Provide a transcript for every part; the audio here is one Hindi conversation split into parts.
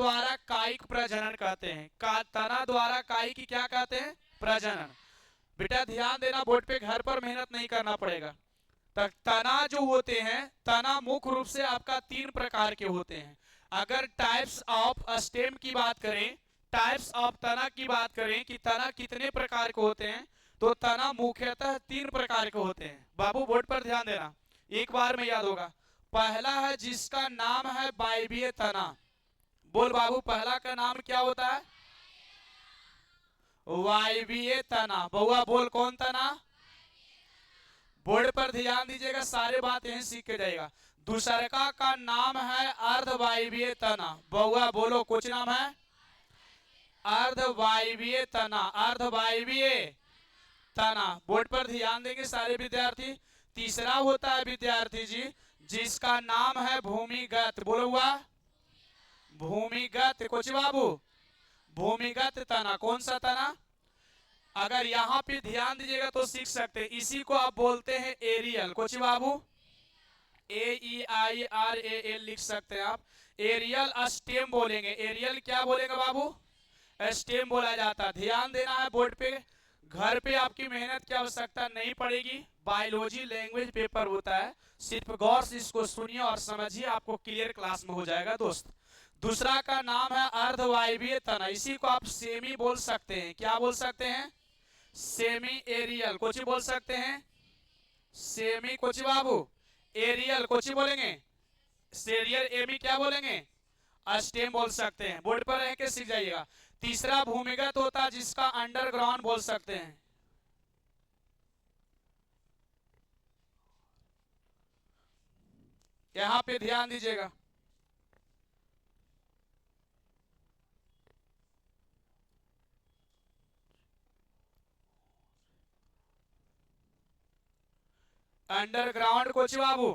द्वारा कायिक प्रजनन कहते हैं। तना द्वारा कायिक की क्या कहते हैं? प्रजनन। बेटा ध्यान देना, बोर्ड पे घर पर मेहनत नहीं करना पड़ेगा। तना जो होते हैं, तना मुख्य रूप से आपका 3 प्रकार के होते हैं। अगर टाइप्स ऑफ स्टेम की बात करें, टाइप्स ऑफ तना की बात करें कि तना कितने प्रकार के होते हैं, तो तना मुख्यतः 3 प्रकार के होते हैं। बाबू बोर्ड पर ध्यान देना, एक बार में याद होगा। पहला है जिसका नाम है वायवीय तना। बोल बाबू, पहला का नाम क्या होता है? वायवीय तना। बउआ बोल, कौन तना? बोर्ड पर ध्यान दीजिएगा, सारे बात यहीं सीख के जाएगा। दूसरा का नाम है अर्धवायवीय तना। बउआ बोलो, कुछ नाम है? अर्धवायवीय तना, अर्धवायवीय तना। बोर्ड पर ध्यान देंगे सारे विद्यार्थी। तीसरा होता है विद्यार्थी जी जिसका नाम है भूमिगत। बोलो हुआ, भूमिगत। कुछ बाबू, भूमिगत तना। कौन सा तना? अगर यहाँ पे ध्यान दीजिएगा तो सीख सकते हैं। इसी को आप बोलते हैं एरियल। कुछ बाबू, AEIRAL लिख सकते हैं आप। एरियल स्टेम बोलेंगे। एरियल क्या बोलेंगे बाबू? स्टेम बोला जाता है। ध्यान देना है बोर्ड पे, घर पे आपकी मेहनत की आवश्यकता नहीं पड़ेगी। बायोलॉजी लैंग्वेज पेपर होता है, सिर्फ गौर से इसको सुनिए और समझिए, आपको क्लियर क्लास में हो जाएगा दोस्त। दूसरा का नाम है अर्धवायवीय तना। इसी को आप सेमी बोल सकते हैं। क्या बोल सकते हैं? Semi aerial. कुछ बोल सकते हैं सेमी। कुछ बाबू, एरियल कुछ बोलेंगे, सेरियल एमी क्या बोलेंगे? स्टेम बोल सकते हैं। बोर्ड पर रह के सीख जाइएगा। तीसरा भूमिगत होता है जिसका अंडरग्राउंड बोल सकते हैं। यहां पे ध्यान दीजिएगा। अंडरग्राउंड कुछ बाबू,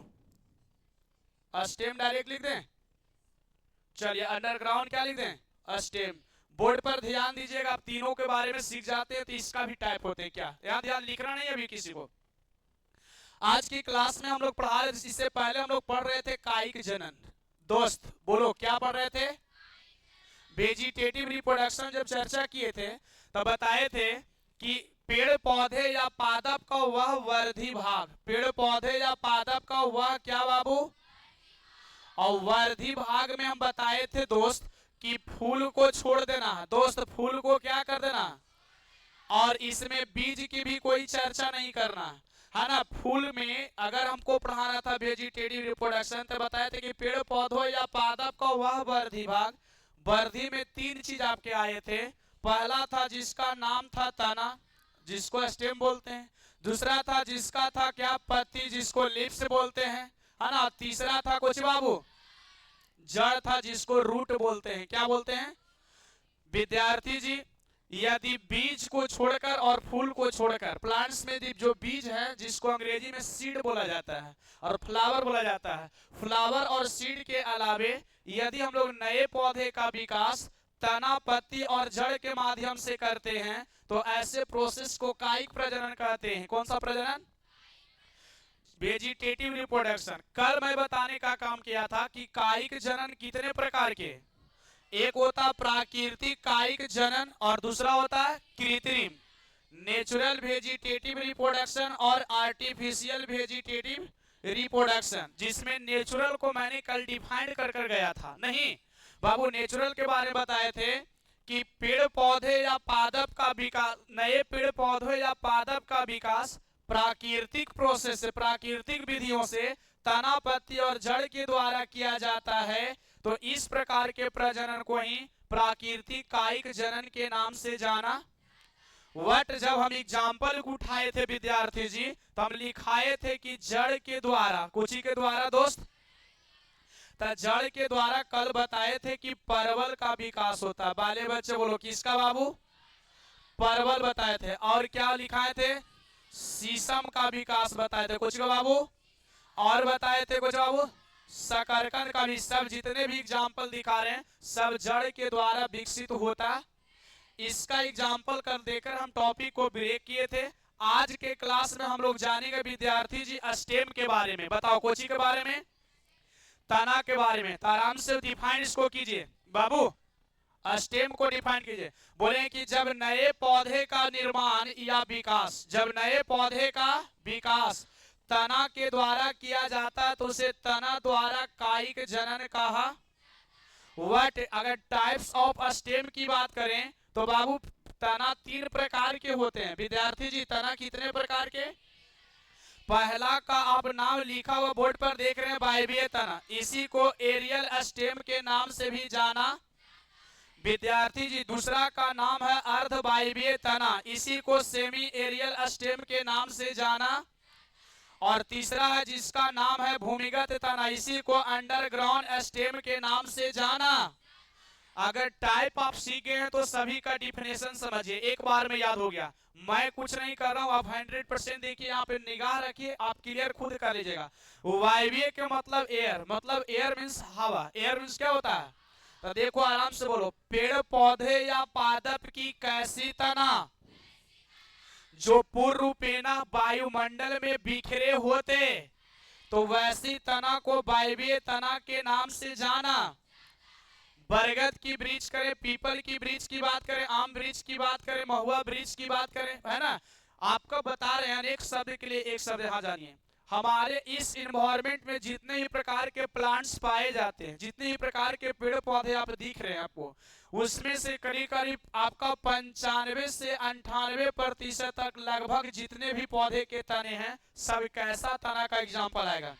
स्टेम डायरेक्ट लिख दें। चलिए अंडरग्राउंड क्या लिख दें? स्टेम। बोर्ड पर ध्यान दीजिएगा, आप तीनों के बारे में सीख जाते हैं तो इसका भी टाइप होते हैं क्या? यहाँ ध्यान लिखना नहीं अभी किसी को। आज की क्लास में हम लोग पढ़ा रहे थे, इससे पहले हम लोग पढ़ रहे थे कायिक जनन। दोस्त बोलो, क्या पढ़ रहे थे? Vegetative reproduction. जब चर्चा किए थे तब बताए थे कि पेड़ पौधे या पादप का वह वर्धी भाग, पेड़ पौधे या पादप का वह क्या बाबू? और वर्धी भाग में हम बताए थे दोस्त कि फूल को छोड़ देना। दोस्त फूल को क्या कर देना? और इसमें बीज की भी कोई चर्चा नहीं करना, है ना। फूल में अगर हमको पढ़ाना था वेजिटेटिव रिप्रोडक्शन तो बताए थे कि पेड़ पौधों या पादप का वह वर्धी भाग। वर्धी में 3 चीज आपके आए थे। पहला था जिसका नाम था तना, जिसको स्टेम बोलते हैं। दूसरा था जिसका था क्या? पत्ती, जिसको लिप्स बोलते हैं, है ना। तीसरा था कुछ बाबू, जड़ था, जिसको रूट बोलते हैं। क्या बोलते हैं विद्यार्थी जी? यदि बीज को छोड़कर और फूल को छोड़कर, प्लांट्स में जो बीज है जिसको अंग्रेजी में सीड बोला जाता है और फ्लावर बोला जाता है, फ्लावर और सीड के अलावे यदि हम लोग नए पौधे का विकास तना, पत्ती और जड़ के माध्यम से करते हैं तो ऐसे प्रोसेस को कायिक प्रजनन कहते हैं। कौन सा प्रजनन? Vegetative reproduction. कल मैं बताने का काम किया था कि कायिक जनन कितने प्रकार के? एक होता प्राकृतिक कायिक जनन और दूसरा होता है कृत्रिम, नेचुरल वेजिटेटिव रिप्रोडक्शन और आर्टिफिशियल वेजिटेटिव रिप्रोडक्शन। जिसमें नेचुरल को मैंने कल डिफाइन कर गया था। नहीं बाबू, नेचुरल के बारे में बताए थे कि पेड़ पौधे या पादप का विकास, नए पेड़ पौधे या पादप का विकास प्राकृतिक प्रोसेस से, प्राकृतिक विधियों से तना, पत्ती और जड़ के द्वारा किया जाता है। तो इस प्रकार के प्रजनन को ही प्राकृतिक कायिक जनन के नाम से जाना। वट जब हम एग्जाम्पल उठाए थे विद्यार्थी जी तो हम लिखाए थे कि जड़ के द्वारा, कुछ के द्वारा दोस्त, तो जड़ के द्वारा कल बताए थे कि परवल का विकास होता है। बाले बच्चे बोलो किसका बाबू? परवल बताए थे। और क्या लिखाए थे? शीशम का विकास बताए थे। कुछ का बाबू? और बताए थे कुछ बाबू? शकरकंद का भी। सब जितने भी एग्जाम्पल दिखा रहे हैं सब जड़ के द्वारा विकसित होता। इसका एग्जाम्पल कर देकर हम टॉपिक को ब्रेक किए थे। आज के क्लास में हम लोग जानेंगे विद्यार्थी जी स्टेम के बारे में। बताओ कोची के बारे में? तना के बारे में। तो आराम से डिफाइन इसको कीजिए। बाबू स्टेम को डिफाइन कीजिए। बोले कि जब नए पौधे का निर्माण या विकास, जब नए पौधे का विकास तना के द्वारा किया जाता है तो उसे तना द्वारा कायिक जनन कहा। व्हाट अगर टाइप्स ऑफ स्टेम की बात करें तो बाबू तना 3 प्रकार के होते हैं। विद्यार्थी जी तना कितने प्रकार के? पहला का आप नाम लिखा हुआ बोर्ड पर देख रहे हैं, वायवीय तना, इसी को एरियल स्टेम के नाम से भी जाना। विद्यार्थी जी दूसरा का नाम है अर्ध वायवीय तना, इसी को सेमी एरियल स्टेम के नाम से जाना। और तीसरा है जिसका नाम है भूमिगत तना, इसी को अंडरग्राउंड स्टेम के नाम से जाना। अगर टाइप आप सीखे हैं तो सभी का डिफिनेशन समझिए, एक बार में याद हो गया। मैं कुछ नहीं कर रहा हूं, आप 100% देखिए, यहाँ पे निगाह रखिए, आप क्लियर खुद कर लीजिएगा। वायवीय के मतलब एयर, मतलब एयर मीन्स हवा। एयर मीन्स क्या होता है? तो देखो आराम से बोलो, पेड़ पौधे या पादप की कैसी तना जो पूर्ण रूपेणा वायुमंडल में बिखरे होते, तो वैसी तना को वायवीय तना के नाम से जाना। बरगद की वृक्ष करें, पीपल की वृक्ष की बात करें, आम वृक्ष की बात करें, महुआ वृक्ष की बात करें, है ना। आपको बता रहे हैं एक शब्द के लिए एक शब्द यहाँ जानिए। हमारे इस इन्वायरमेंट में जितने ही प्रकार के प्लांट्स पाए जाते हैं, जितने ही प्रकार के पेड़ पौधे आप दिख रहे हैं आपको, उसमें से करीब करीब आपका 95 से 98% तक लगभग जितने भी पौधे के तने हैं सब कैसा तना का एग्जाम्पल आएगा?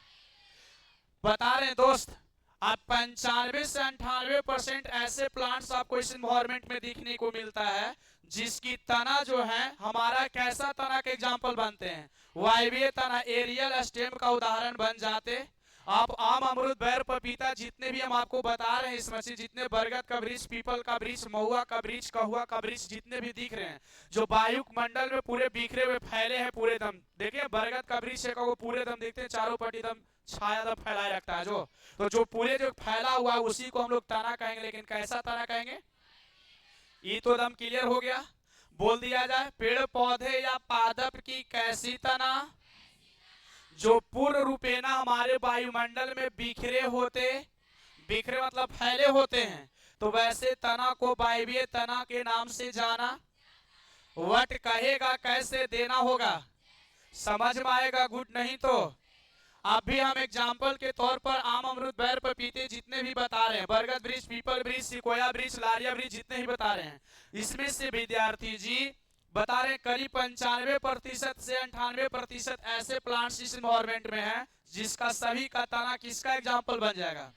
बता रहे हैं दोस्त, आप 95 से 98% ऐसे प्लांट्स आपको इस इन्वायरमेंट में देखने को मिलता है जिसकी तना जो है हमारा कैसा तना के एग्जाम्पल बनते हैं? वायवीय तना, एरियल स्टेम का उदाहरण बन जाते। आप आम, अमरूद, बैर, पपीता जितने भी हम आपको बता रहे हैं इसमें से, जितने बरगद का वृक्ष, पीपल का वृक्ष, महुआ का वृक्ष, कहुआ का वृक्ष जितने भी दिख रहे हैं जो वायुमंडल में पूरे बिखरे हुए फैले हैं पूरे दम। देखिए बरगद का वृक्ष है वो पूरे दम देखते हैं चारों पट्टी दम छाया दम फैलाए रखता है जो पूरे जो फैला हुआ है उसी को हम लोग तना कहेंगे। लेकिन कैसा तना कहेंगे? ये तो दम क्लियर हो गया। बोल दिया जाए, पेड़ पौधे या पादप की कैसी तना जो पूर्ण रूपेणा हमारे वायुमंडल में बिखरे होते, बिखरे मतलब फैले होते हैं, तो वैसे तना को वायवीय तना के नाम से जाना। वट कहेगा कैसे देना होगा, समझ में आएगा? गुड नहीं तो अभी हम एग्जाम्पल के तौर पर आम, अमरूद, बैर, पपीते जितने भी बता रहे हैं, बरगद वृक्ष, पीपल वृक्ष, सिकोया वृक्ष, लारिया वृक्ष जितने भी बता रहे हैं, इसमें से विद्यार्थी जी बता रहे हैं करीब 95% से 98% ऐसे प्लांट्स इस इन्वायरमेंट में हैं जिसका सभी का तना किसका एग्जाम्पल बन जाएगा?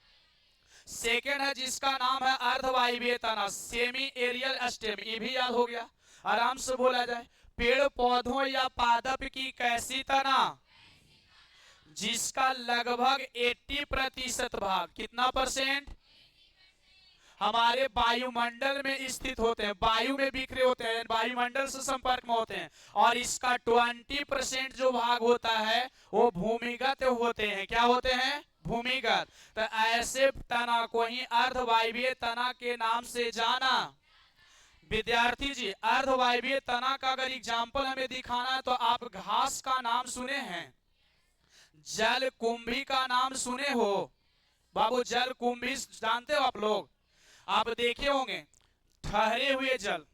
सेकेंड है जिसका नाम है अर्धवायवीय तना, सेमी एरियल स्टेम, ये भी याद हो गया। आराम से बोला जाए, पेड़ पौधों या पादप की कैसी तना जिसका लगभग 80% भाग, कितना परसेंट, हमारे वायुमंडल में स्थित होते हैं, वायु में बिखरे होते हैं, वायुमंडल से संपर्क में होते हैं, और इसका 20% जो भाग होता है वो भूमिगत होते हैं। क्या होते हैं? भूमिगत। तो ऐसे तना को ही अर्धवायवीय तना के नाम से जाना। विद्यार्थी जी अर्धवायवीय तना का अगर एग्जाम्पल हमें दिखाना है तो आप घास का नाम सुने हैं, जल कुंभी का नाम सुने हो? बाबू जल कुंभी जानते हो आप लोग? आप देखे होंगे ठहरे हुए जल,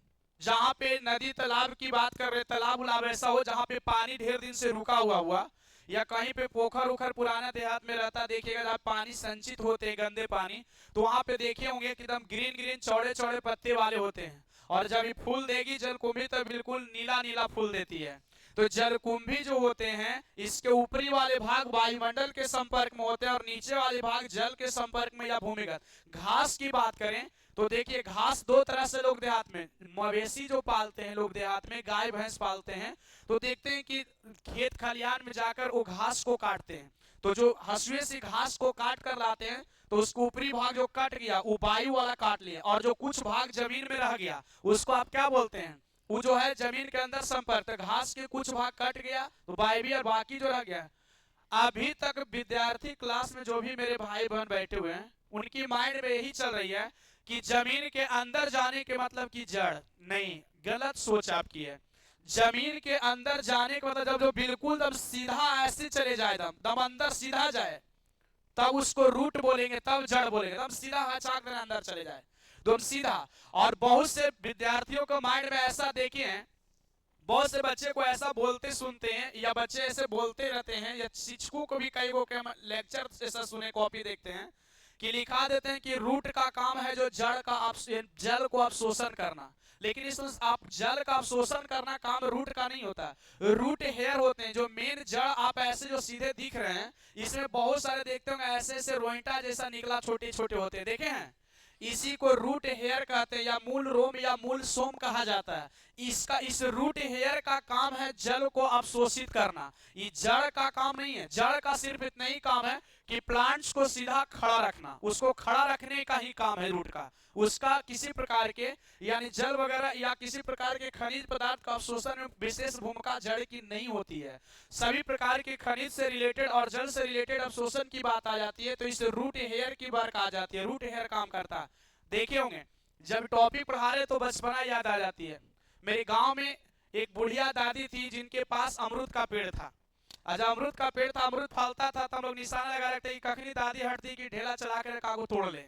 जहां पे नदी तालाब की बात कर रहे, तालाब उलाब ऐसा हो जहां पे पानी ढेर दिन से रुका हुआ या कहीं पे पोखर उखर पुराना देहात में रहता, देखिएगा जब पानी संचित होते हैं गंदे पानी, तो वहां पे देखे होंगे एकदम ग्रीन ग्रीन चौड़े चौड़े पत्ते वाले होते हैं, और जब ये फूल देगी जलकुंभी तो बिल्कुल नीला नीला फूल देती है। तो जलकुंभी जो होते हैं इसके ऊपरी वाले भाग वायुमंडल के संपर्क में होते हैं और नीचे वाले भाग जल के संपर्क में या भूमिगत। घास की बात करें तो देखिए घास दो तरह से लोग देहात में, मवेशी जो पालते हैं लोग देहात में, गाय भैंस पालते हैं, तो देखते हैं कि खेत खलियान में जाकर वो घास को काटते हैं, तो जो हंसुए से घास को काट कर लाते हैं तो उसको ऊपरी भाग जो कट गया वो वायु वाला काट लिया, और जो कुछ भाग जमीन में रह गया उसको आप क्या बोलते हैं? वो जो है जमीन के अंदर संपर्क, घास के कुछ भाग कट गया तो वायवी और बाकी जो रह गया। अभी तक विद्यार्थी क्लास में जो भी मेरे भाई बहन बैठे हुए हैं उनकी माइंड में यही चल रही है कि जमीन के अंदर जाने के मतलब की जड़ नहीं, गलत सोच आपकी है। जमीन के अंदर जाने के मतलब जब जो बिल्कुल दम सीधा ऐसे चले जाए, दम अंदर सीधा जाए, तब उसको रूट बोलेंगे, तब जड़ बोलेंगे। तब सीधा हचाक देना अंदर चले जाए, तो सीधा। और बहुत से विद्यार्थियों को माइंड में ऐसा देखे हैं, बहुत से बच्चे को ऐसा बोलते सुनते हैं, या बच्चे ऐसे बोलते रहते हैं, या शिक्षकों को भी कई वो लेक्चर ऐसा सुने, कॉपी देखते हैं कि लिखा देते हैं कि रूट का काम है जो जड़ का जल को अवशोषण करना। लेकिन इस आप जल का अवशोषण करना काम रूट का नहीं होता। रूट हेयर होते हैं, जो मेन जड़ आप ऐसे जो सीधे दिख रहे हैं, इसमें बहुत सारे देखते होंगे ऐसे ऐसे रोइटा जैसा निकला छोटे छोटे होते हैं, देखे हैं? इसी को रूट हेयर कहते हैं, या मूल रोम या मूल सोम कहा जाता है। इस रूट हेयर का काम है जल को अवशोषित करना। ये जड़ का काम नहीं है। जड़ का सिर्फ इतना ही काम है कि प्लांट्स को सीधा खड़ा रखना, उसको खड़ा रखने का ही काम है रूट का। उसका किसी प्रकार के यानी जल वगैरह या किसी प्रकार के खनिज पदार्थ का अवशोषण में विशेष भूमिका जड़ की नहीं होती है। सभी प्रकार के खनिज से रिलेटेड और जल से रिलेटेड अवशोषण की बात आ जाती है तो इसे रूट हेयर की बात कहा जाती है। रूट हेयर काम करता है। देखे होंगे जब टॉपिक पढ़ा रहे तो बचपना याद आ जाती है। मेरे गांव में एक बुढ़िया दादी थी जिनके पास अमरूद का पेड़ था। जब अमरूद का पेड़ था, अमरूद फलता था, तो हम लोग निशाना लगा रखते कि कखनी दादी हटती कि ढेला चला कर कागो तोड़ ले।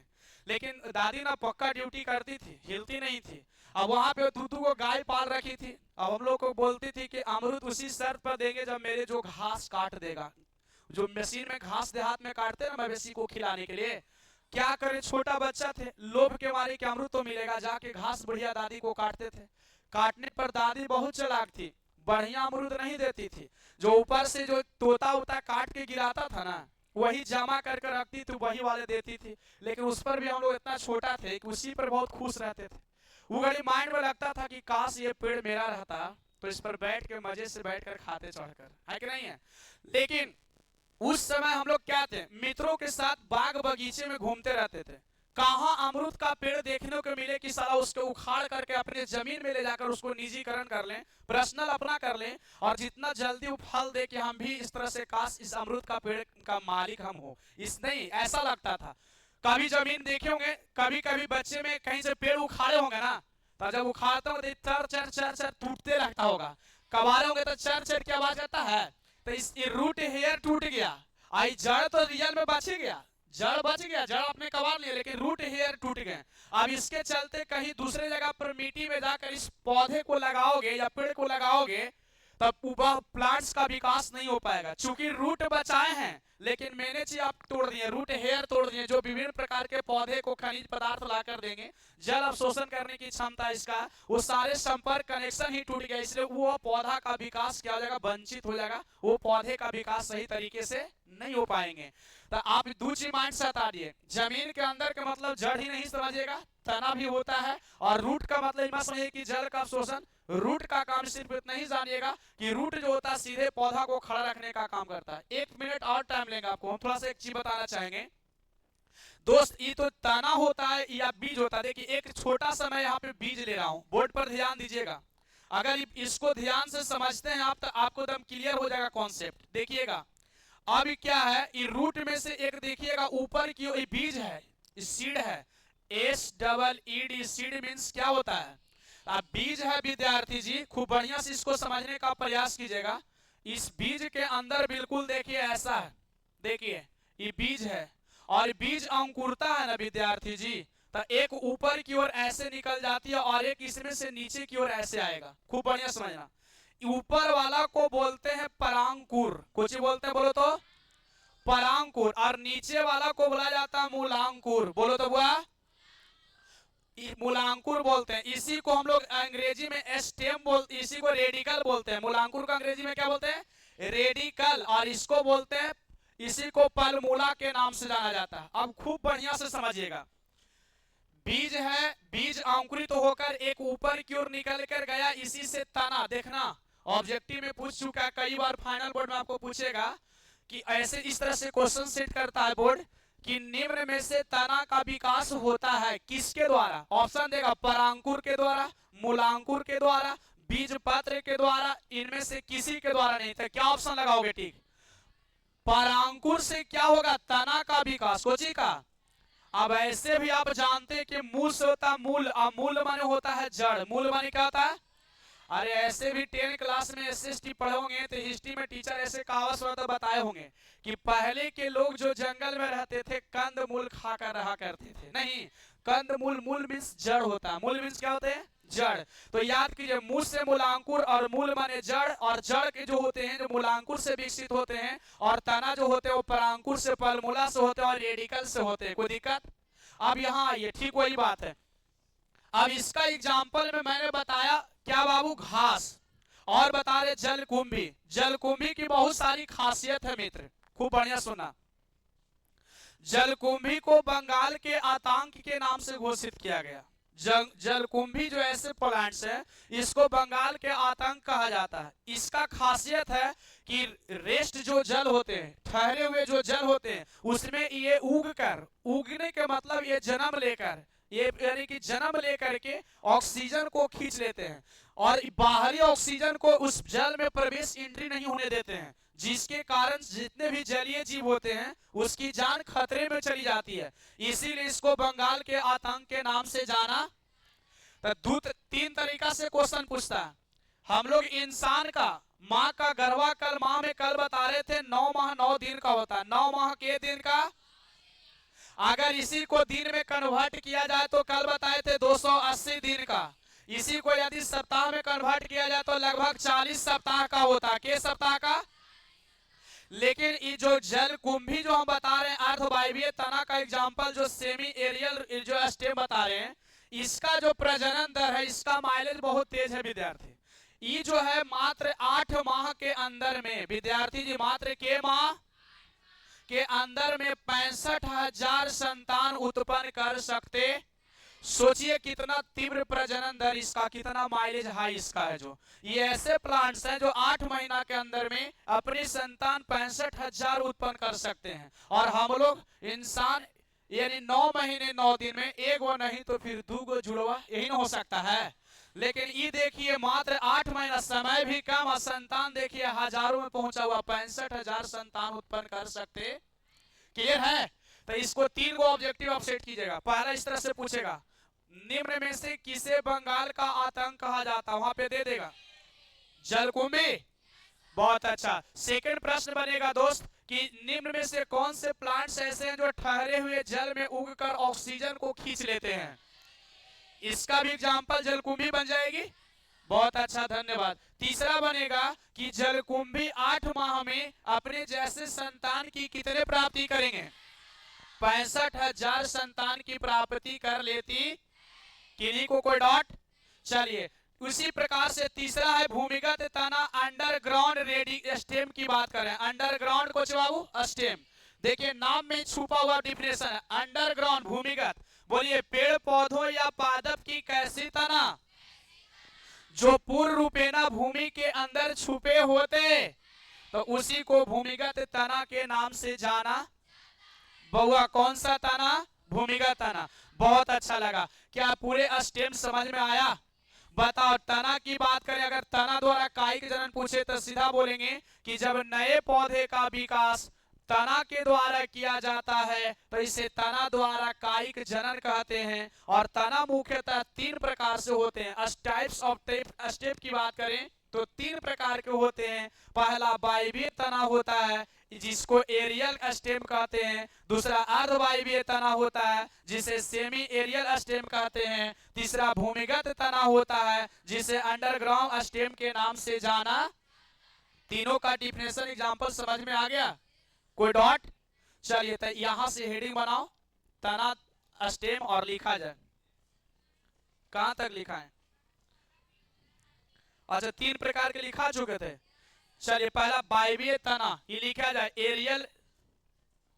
लेकिन दादी ना पक्का ड्यूटी करती थी, हिलती नहीं थी। अब वहां पे दूधू को गाय पाल रखी थी। अब हम लोग को बोलती थी कि अमरूद उसी शर्त पर देंगे जब मेरे जो घास काट देगा, जो मशीन में घास देहात में काटते हैं ना मवेशी को खिलाने के लिए। क्या करे, छोटा बच्चा थे, लोभ के मारे कि अमरूद तो मिलेगा, जाके घास बुढ़िया दादी को काटते थे। काटने पर दादी बहुत चालाक थी, बढ़िया अमरूद नहीं देती थी। जो ऊपर से जो तोता उता काट के गिराता था ना, वही जमा करके रखती थी, वही वाले देती थी। लेकिन उस पर भी हम लोग इतना छोटा थे कि उसी पर बहुत खुश रहते थे। वो घड़ी माइंड में लगता था कि काश ये पेड़ मेरा रहता तो इस पर बैठ के मजे से बैठ कर खाते चढ़कर, है कि नहीं है? लेकिन उस समय हम लोग क्या थे, मित्रों के साथ बाग बगीचे में घूमते रहते थे। कहां अमरूद का पेड़ देखने को मिले कि साला उसको उखाड़ करके अपने जमीन में ले जाकर उसको निजीकरण कर लें, पर्सनल अपना कर लें, और जितना जल्दी वो फल दे कि हम भी इस तरह से काश इस अमरूद का पेड़ का मालिक हम हो। इस नहीं ऐसा लगता था। कभी जमीन देखे होंगे, कभी कभी बच्चे में कहीं से पेड़ उखाड़े होंगे ना, तो जब उखाड़ते होंगे चर चर चर चर टूटते लगता होगा। कबारे होंगे तो चर चर की आवाज आता है। तो इस रूट हेयर टूट गया, आई जड़ तो रियल में बच गया, जड़ बच गया, जड़ आपने कबार लिया, लेकिन रूट हेयर टूट गए। अब इसके चलते कहीं दूसरे जगह पर मिट्टी में जाकर इस पौधे को लगाओगे या पेड़ को लगाओगे तब प्लांट्स का विकास नहीं हो पाएगा। चूंकि रूट बचाए हैं लेकिन मैंने चीज आप तोड़ दिए, रूट हेयर तोड़ दिए, जो विभिन्न प्रकार के पौधे को खनिज पदार्थ लाकर देंगे, जल अवशोषण करने की क्षमता इसका, वो सारे संपर्क कनेक्शन ही टूट गया। इसलिए वो पौधा का विकास क्या हो जाएगा, वंचित हो जाएगा। वो पौधे का विकास सही तरीके से नहीं हो पाएंगे। तो आप दूसरी माइंड से हटा दिए, जमीन के अंदर का मतलब जड़ ही नहीं समझिएगा, तना भी होता है। और रूट का मतलब समझिए कि जल का अवशोषण। रूट का काम सिर्फ इतना ही जानिएगा कि रूट जो होता है सीधे पौधा को खड़ा रखने का काम करता है। 1 मिनट और टाइम लेंगे आपको, हम थोड़ा सा एक चीज बताना चाहेंगे दोस्त। ये तो तना होता है या बीज होता है। देखिए एक छोटा सा मैं यहाँ पे बीज ले रहा हूँ, बोर्ड पर ध्यान दीजिएगा। अगर इसको ध्यान से समझते हैं आप तो आपको एकदम क्लियर हो जाएगा कॉन्सेप्ट। देखिएगा अब क्या है, ये रूट में से एक देखिएगा ऊपर की ओर बीज है, सीड है, SEED। सीड मीन्स क्या होता है, अब बीज है विद्यार्थी जी, खूब बढ़िया से इसको समझने का प्रयास कीजिएगा। इस बीज के अंदर बिल्कुल देखिए ऐसा है, देखिए ये बीज है और बीज अंकुरता है ना विद्यार्थी जी, तो एक ऊपर की ओर ऐसे निकल जाती है और एक इसमें से नीचे की ओर ऐसे आएगा। खूब बढ़िया समझना, ऊपर वाला को बोलते हैं परांकुर, कुछ बोलते हैं बोलो तो परांकुर, और नीचे वाला को बोला जाता है मूलांकुर, बोलो तो बुआ मूलांकुर बोलते हैं। इसी को हम लोग अंग्रेजी में स्टेम बोलते, इसी को रेडिकल बोलते हैं। मूलांकुर को अंग्रेजी में क्या बोलते हैं, रेडिकल, और इसको बोलते हैं, इसी को पलमूला के नाम से जाना जाता है। अब खूब बढ़िया से समझिएगा, बीज है, बीज अंकुरित तो होकर एक ऊपर की ओर निकल कर गया, इसी से तना। देखना ऑब्जेक्टिव में पूछ चुका है कई बार, फाइनल बोर्ड में आपको पूछेगा कि ऐसे इस तरह से क्वेश्चन सेट करता है बोर्ड कि निम्न में से तना का विकास होता है किसके द्वारा। ऑप्शन देगा परांकुर के द्वारा, मूलांकुर के द्वारा, बीज पत्र के द्वारा, इनमें से किसी के द्वारा नहीं था। क्या ऑप्शन लगाओगे, ठीक? परांकुर से क्या होगा, तना का विकास, कोची का। अब ऐसे भी आप जानते हैं कि मूल से होता है मूल, और मूल माने होता है जड़। मूल माने क्या होता है, अरे ऐसे भी 10 क्लास में एसएसटी पढ़ोगे तो हिस्ट्री में टीचर ऐसे कहावत तो बताए होंगे कि पहले के लोग जो जंगल में रहते थे कंद मूल खाकर रहा करते थे। नहीं, कंद मूल, मूल मीन्स जड़ होता है। मूल मीन्स क्या होते हैं? जड़। तो याद कीजिए, मूल से मूलांकुर और मूल माने जड़, और जड़ के जो होते हैं जो मूलांकुर से विकसित होते हैं, और तना जो होते हैं वो परांकुर से, पलमूला से होते हैं और रेडिकल से होते हैं। कोई दिक्कत? अब यहाँ आइए, ठीक वही बात है। अब इसका एग्जाम्पल में मैंने बताया क्या बाबू? घास। और बता रहे जलकुंभी। जलकुंभी की बहुत सारी खासियत है मित्र, खूब बढ़िया सुना। जलकुंभी को बंगाल के आतंक के नाम से घोषित किया गया। जलकुंभी जो ऐसे प्लांट्स है, इसको बंगाल के आतंक कहा जाता है। इसका खासियत है कि रेस्ट जो जल होते हैं, ठहरे हुए जो जल होते हैं, उसमें ये उगने के मतलब ये जन्म लेकर, ये यानी कि जन्म लेकर के ऑक्सीजन को खींच लेते हैं, और बाहरी ऑक्सीजन को उस जल में प्रवेश एंट्री नहीं होने देते हैं, जिसके कारण जितने भी जलीय जीव होते हैं उसकी जान खतरे में चली जाती है। इसीलिए इसको बंगाल के आतंक के नाम से जाना। तो दूत 3 तरीका से क्वेश्चन पूछता है। हम लोग इंसान का माँ का गर्भा कल माँ में कल बता रहे थे 9 माह 9 दिन का होता है। 9 माह के दिन का, अगर इसी को दिन में कन्वर्ट किया जाए तो कल बताए थे 280 दिन का। इसी को यदि सप्ताह में कन्वर्ट किया जाए तो लगभग 40 सप्ताह का होता है। के सप्ताह का? लेकिन ये जो जलकुंभी जो हम बता रहे हैं अर्धवायवीय तना का एग्जांपल, जो सेमी एरियल जो स्टेम बता रहे हैं, इसका जो प्रजनन दर है, इसका माइलेज बहुत तेज है विद्यार्थी। ये जो है मात्र 8 माह के अंदर में, विद्यार्थी जी मात्र के माह के अंदर में 65,000 संतान उत्पन्न कर सकते। सोचिए कितना तीव्र प्रजनन दर इसका, कितना माइलेज हाई इसका है। जो ये ऐसे प्लांट्स हैं जो 8 महीना के अंदर में अपनी संतान 65,000 उत्पन्न कर सकते हैं, और हम लोग इंसान यानी 9 महीने 9 दिन में एक वो नहीं तो फिर 2 गो जुड़वा यही ना हो सकता है। लेकिन ये देखिए मात्र 8 महीना, समय भी कम और संतान देखिए हजारों में पहुंचा हुआ, 65,000 संतान उत्पन्न कर सकते। क्लियर है? तो इसको 3 गो ऑब्जेक्टिव आप सेट कीजिएगा। पहला इस तरह से पूछेगा, निम्न में से किसे बंगाल का आतंक कहा जाता? वहां पे दे देगा जलकुंभी। बहुत अच्छा। सेकंड प्रश्न बनेगा दोस्त कि निम्न में से कौन से प्लांट्स ऐसे हैं जो ठहरे हुए जल में उगकर ऑक्सीजन को खींच लेते हैं? इसका भी एग्जांपल जलकुंभी बन जाएगी। बहुत अच्छा, धन्यवाद। तीसरा बनेगा कि जलकुंभी 8 माह में अपने जैसे संतान की कितने प्राप्ति करेंगे? 65,000 संतान की प्राप्ति कर लेती। किन्हीं को कोई डॉट? चलिए, उसी प्रकार से तीसरा है भूमिगत तना, अंडरग्राउंड रेडी स्टेम की बात करें। अंडरग्राउंड को बाबू स्टेम, देखिए नाम में छुपा हुआ डिफिनेशन है। अंडरग्राउंड भूमिगत, बोलिए पेड़ पौधों या पादप की कैसी तना जो पूर्ण रूपेणा भूमि के अंदर छुपे होते, तो उसी को भूमिगत तना के नाम से जाना। बहुआ कौन सा तना? भूमिगत तना। बहुत अच्छा लगा। क्या पूरे स्टेम समझ में आया? बताओ, तना की बात करें, अगर तना द्वारा कायिक जनन पूछे तो सीधा बोलेंगे कि जब नए पौधे का विकास तना के द्वारा किया जाता है तो इसे तना द्वारा कायिक जनन कहते हैं। और तना मुख्यतः 3 प्रकार से होते हैं। टाइप्स ऑफ स्टेप की बात करें तो 3 प्रकार के होते हैं। पहला वायवीय तना होता है जिसको एरियल स्टेम कहते हैं। दूसरा अर्धवायवीय तना होता है जिसे सेमी एरियल स्टेम कहते हैं। तीसरा भूमिगत तना होता है जिसे अंडरग्राउंड स्टेम के नाम से जाना। तीनों का डिफिनेशन एग्जांपल समझ में आ गया? कोई डॉट? चलिए तो यहां से हेडिंग बनाओ, तना स्टेम, और लिखा जाए। कहां तक लिखा है? अच्छा, 3 प्रकार के लिखा चुके थे। चलिए, पहला वायवीय तना, ये लिखा जाए। एरियल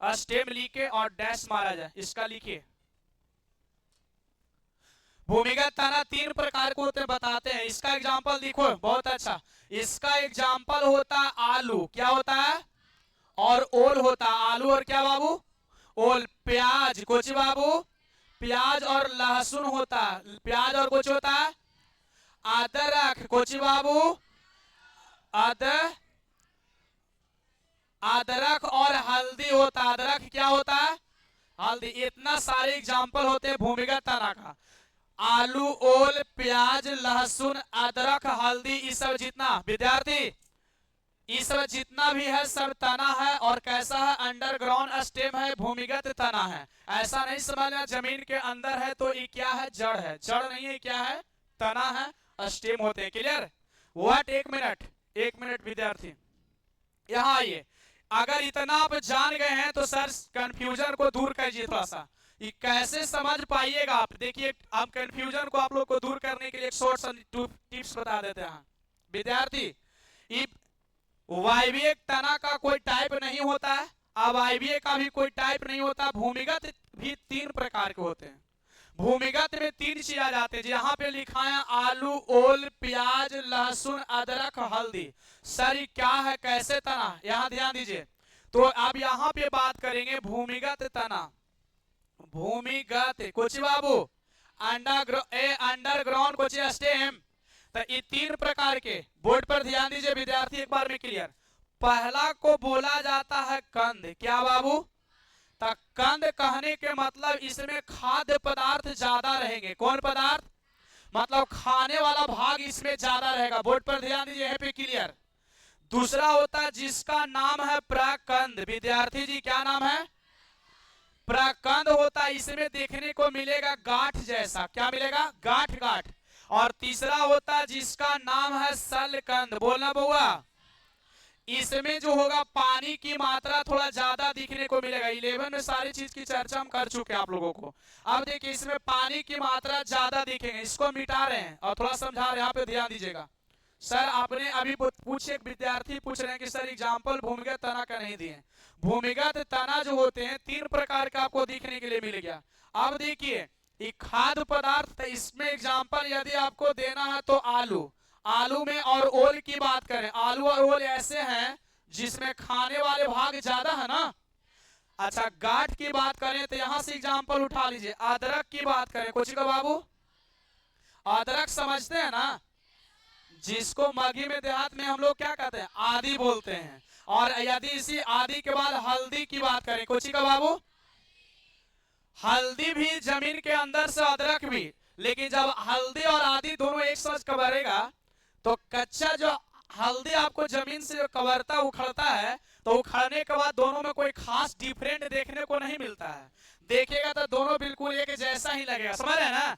स्टेम लिखे और डैश मारा जाए, इसका लिखिए। भूमिगत तना 3 प्रकार को होते बताते हैं। इसका एग्जांपल लिखो। बहुत अच्छा। इसका एग्जांपल होता है आलू। क्या होता है? और ओल होता। आलू और क्या बाबू? ओल। प्याज, कुछ बाबू? प्याज और लहसुन होता। प्याज और कुछ होता है? अदरक, कुछ बाबू? अदरक और हल्दी होता। अदरक क्या होता है? हल्दी। इतना सारे एग्जाम्पल होते हैं भूमिगत तना का। आलू, ओल, प्याज, लहसुन, अदरक, हल्दी, ये सब जितना विद्यार्थी, ये सब जितना भी है सब तना है। और कैसा है? अंडरग्राउंड स्टेम है, भूमिगत तना है। ऐसा नहीं समझना जमीन के अंदर है तो ये क्या है? जड़ है। जड़ नहीं है, क्या है? तना है, स्टेम होते हैं। क्लियर? व्हाट? एक मिनट विद्यार्थी, यहाँ आइए। अगर इतना आप जान गए हैं तो सर कंफ्यूजन को दूर कीजिए थोड़ा सा। ये कैसे समझ पाइएगा आप? देखिए, हम कंफ्यूजन को आप लोग को दूर करने के लिए एक शॉर्ट टिप्स बता देते हैं विद्यार्थी। वायवीय तना का कोई टाइप नहीं होता है, अवायवीय का भी कोई टाइप नहीं होता। भूमिगत भी 3 प्रकार के होते हैं। भूमिगत में 3 चीज आ जाते हैं। यहाँ पे लिखा है आलू, ओल, प्याज, लहसुन, अदरक, हल्दी। सर ये क्या है? कैसे तना? यहाँ ध्यान दीजिए। तो अब यहाँ पे बात करेंगे भूमिगत तना। भूमिगत कोची बाबू, अंडरग्राउंड कोची स्टेम। तो ये 3 प्रकार के, बोर्ड पर ध्यान दीजिए विद्यार्थी, एक बार में क्लियर। पहला को बोला जाता है कंद। क्या बाबू? तो कंद कहने के मतलब इसमें खाद्य पदार्थ ज्यादा रहेंगे। कौन पदार्थ? मतलब खाने वाला भाग इसमें ज्यादा रहेगा। बोर्ड पर ध्यान दीजिए, यहाँ पे क्लियर। दूसरा होता है जिसका नाम है प्रकंद। विद्यार्थी जी क्या नाम है? प्रकंद होता है। इसमें देखने को मिलेगा गांठ जैसा। क्या मिलेगा? गांठ गांठ। और तीसरा होता है जिसका नाम है सलकंद। बोलना बउआ। इसमें जो होगा पानी की मात्रा थोड़ा ज्यादा दिखने को मिलेगा। 11 में सारी चीज की चर्चा हम कर चुके हैं आप लोगों को। अब देखिए इसमें पानी की मात्रा ज्यादा दिखेंगे। इसको मिटा रहे हैं और थोड़ा समझा रहे हैं, यहाँ पे ध्यान दीजिएगा। सर आपने अभी पूछे, एक विद्यार्थी पूछ रहे हैं कि सर एग्जाम्पल भूमिगत तना का नहीं दिए। भूमिगत तना जो होते हैं 3 प्रकार का आपको दिखने के लिए मिल गया। अब देखिए ये खाद्य पदार्थ, इसमें एग्जाम्पल यदि आपको देना है तो आलू। आलू में और ओल की बात करें, आलू और ओल ऐसे हैं जिसमें खाने वाले भाग ज्यादा है ना। अच्छा, गांठ की बात करें तो यहां से एग्जाम्पल उठा लीजिए। अदरक की बात करें, कुछ का बाबू, अदरक समझते हैं ना, जिसको मघी में देहात में हम लोग क्या कहते हैं? आदि बोलते हैं। और यदि इसी आदि के बाद हल्दी की बात करें, कुछ का बाबू, हल्दी भी जमीन के अंदर से, अदरक भी। लेकिन जब हल्दी और आदि दोनों एक साथ कवरेगा तो कच्चा जो हल्दी आपको जमीन से कवरता उखड़ता है, तो उखड़ने के बाद दोनों में कोई खास डिफरेंट देखने को नहीं मिलता है। देखेगा तो दोनों बिल्कुल एक जैसा ही लगेगा। समझ रहे हैं ना?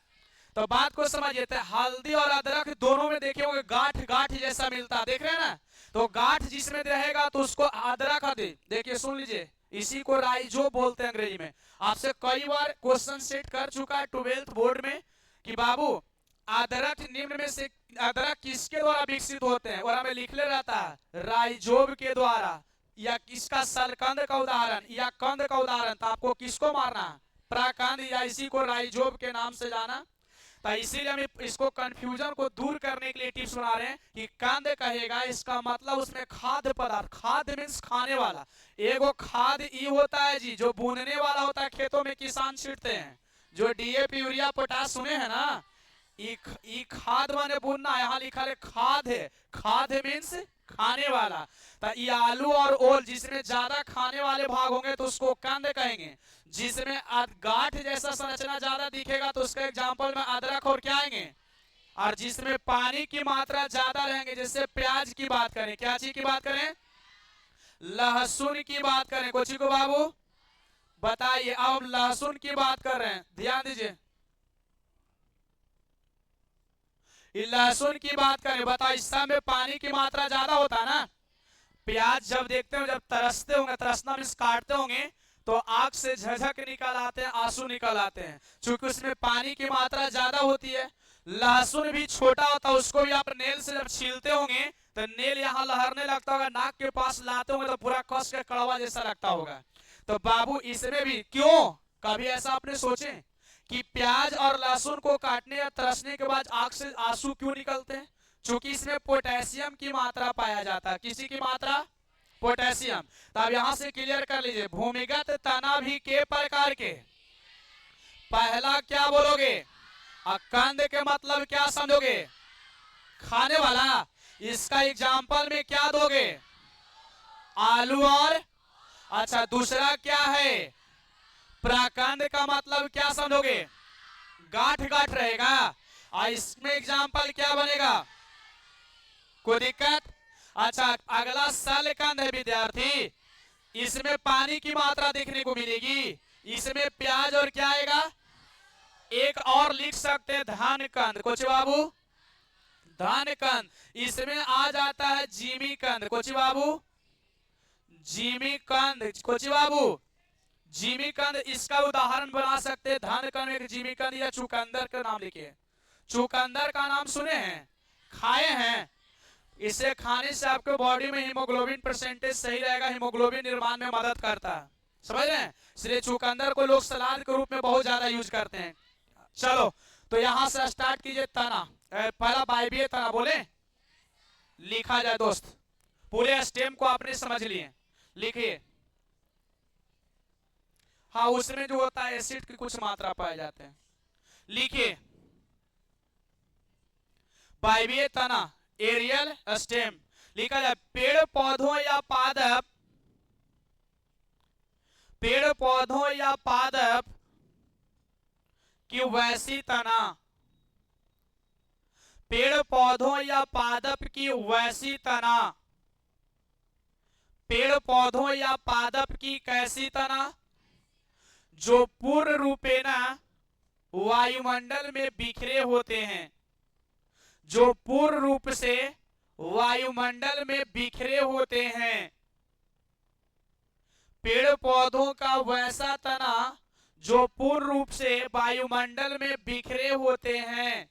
तो बात को समझिए। हल्दी और अदरक दोनों में देखे होंगे गांठ गांठ जैसा मिलता है। देख रहे हैं ना? तो गांठ जिसमें रहेगा तो उसको अदरक आदि। देखिए सुन लीजिए, इसी को राइजो बोलते हैं अंग्रेजी में। आपसे कई बार क्वेश्चन सेट कर चुका है 12th बोर्ड में कि बाबू अदरक निम्न में से अदरक किसके द्वारा विकसित होते हैं, और हमें लिखले रहता है राइजोब के द्वारा, या किसका सलकंद का उदाहरण या कंद का उदाहरण। तो आपको किसको मारना है? प्राकंद, या इसी को राइजोब के नाम से जाना। तो इसीलिए हम इसको कंफ्यूजन को दूर करने के लिए टिप्स बना रहे हैं कि कंद कहेगा, इसका मतलब उसमें खाद्य पदार्थ, खाद्य मीन्स खाने वाला। एगो खाद ई होता है जी जो बुनने वाला होता है, खेतों में किसान छींटते हैं, जो डीएपी यूरिया पोटास सुने हैं ना, ई खाद माने बुनना। यहाँ लिखा है खाद है, खाद मीन्स खाने वाला। तो ये आलू और ओल जिसमें ज्यादा खाने वाले भाग होंगे तो उसको कंद कहेंगे। जिसमें गांठ जैसा संरचना ज्यादा दिखेगा तो उसका एग्जांपल में अदरक और क्या आएंगे। और जिसमें पानी की मात्रा ज्यादा रहेंगे, जैसे प्याज की बात करें, क्या चीज की बात करें? लहसुन की बात करें। कोची को बाबू बताइए। अब लहसुन की बात कर रहे हैं, ध्यान दीजिए। लहसुन की बात करें, बताओ इस समय पानी की मात्रा ज्यादा होता है ना। प्याज जब देखते हो, जब तरसते होंगे, तरसना मीन्स काटते होंगे, तो आग से झझक निकल आते हैं, आंसू निकल आते हैं, क्योंकि उसमें पानी की मात्रा ज्यादा होती है। लहसुन भी छोटा होता है, उसको भी आप नेल से जब छीलते होंगे तो नेल यहाँ लहरने लगता होगा, नाक के पास लाते होंगे तो पूरा कस के कड़वा जैसा लगता होगा। तो बाबू इसमें भी क्यों, कभी ऐसा आपने सोचे कि प्याज और लहसुन को काटने या तरसने के बाद आग से आंसू क्यों निकलते हैं? क्योंकि इसमें पोटेशियम की मात्रा पाया जाता है। किसी की मात्रा? पोटेशियम। तो अब यहां से क्लियर कर लीजिए, भूमिगत तना भी के प्रकार के। पहला क्या बोलोगे? कंद के मतलब क्या समझोगे? खाने वाला। इसका एग्जाम्पल में क्या दोगे? आलू और, अच्छा दूसरा क्या है? प्राकंद का मतलब क्या समझोगे? गांठ गांठ रहेगा। इसमें एग्जाम्पल क्या बनेगा? कोई दिक्कत? अच्छा, अगला सलकंद है विद्यार्थी। इसमें पानी की मात्रा देखने को मिलेगी। इसमें प्याज और क्या आएगा? एक और लिख सकते हैं धान कंद। कोची बाबू, धान कंद। इसमें आ जाता है जीमी कंद। कोची बाबू, जीमी कंद। कोची बाबू, जीमी कंद। इसका उदाहरण बना सकते हैं धान कंद में जीमी कंद या चुकंदर का नाम लिखिए। चुकंदर का नाम सुने हैं, खाए हैं? इसे खाने से आपके बॉडी में हीमोग्लोबिन परसेंटेज सही रहेगा, हीमोग्लोबिन निर्माण में मदद करता है। समझ रहे हैं? इसलिए चुकंदर को लोग सलाद के रूप में बहुत ज्यादा यूज करते हैं। चलो, तो यहां से स्टार्ट कीजिए। तना, पहला वायवीय तना बोले, लिखा जाए दोस्त। पूरे स्टेम को आपने समझ लिए, लिखिए। हाँ, उसमें जो होता है एसिड की कुछ मात्रा पाए जाते हैं। लिखिए, वायवीय तना, एरियल स्टेम। लिखा जाए पेड़ पौधों या पादप, पेड़ पौधों या पादप की वैसी तना, पेड़ पौधों या पादप की वैसी तना, पेड़ पौधों या पादप की कैसी तना, जो पूर्ण रूपेण वायुमंडल में बिखरे होते हैं, जो पूर्ण रूप से वायुमंडल में बिखरे होते हैं। पेड़ पौधों का वैसा तना जो पूर्ण रूप से वायुमंडल में बिखरे होते हैं,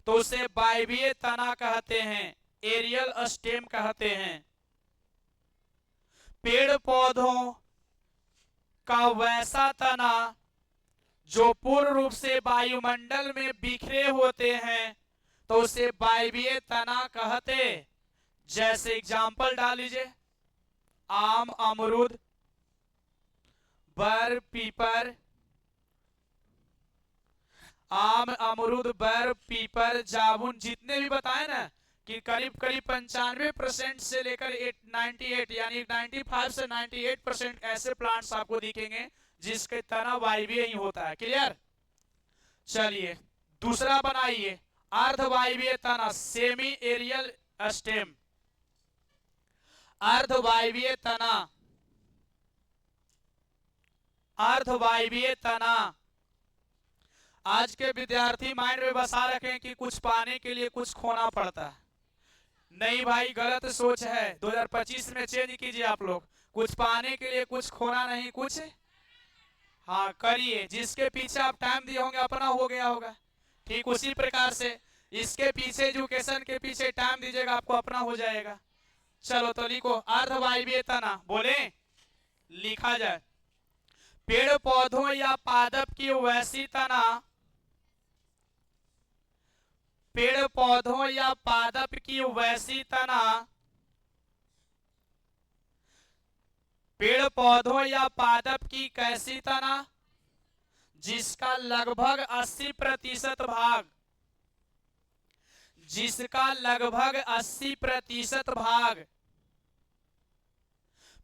तो उसे वायवीय तना कहते हैं, एरियल स्टेम कहते हैं। पेड़ पौधों का वैसा तना जो पूर्ण रूप से वायुमंडल में बिखरे होते हैं, तो उसे वायवीय तना कहते। जैसे एग्जाम्पल डाल लीजिए, आम, अमरूद, बर, पीपर। आम, अमरूद, बर, पीपर, जामुन, जितने भी बताए ना कि करीब करीब 95% से लेकर 98 यानी 95 से 98% ऐसे प्लांट्स आपको दिखेंगे जिसके तना वायवीय ही होता है। क्लियर? चलिए दूसरा बनाइए, अर्धवायवीय तना, सेमी एरियल स्टेम। अर्धवायवीय तना, अर्धवायवीय तना। आज के विद्यार्थी माइंड में बसा रखें कि कुछ पाने के लिए कुछ खोना पड़ता है। नहीं भाई, गलत सोच है। 2025 में चेंज कीजिए आप लोग। कुछ पाने के लिए कुछ खोना नहीं, कुछ हाँ करिए। जिसके पीछे आप टाइम दिए होंगे अपना हो गया होगा। ठीक उसी प्रकार से इसके पीछे, एजुकेशन के पीछे टाइम दीजिएगा, आपको अपना हो जाएगा। चलो तो लिखो, अर्धवायवीय तना बोले, लिखा जाए पेड़ पौधों या पादप की वैसी तना, पेड़ पौधों या पादप की वैसी तना, पेड़ पौधों या पादप की कैसी तना, जिसका लगभग 80% भाग, जिसका लगभग 80% भाग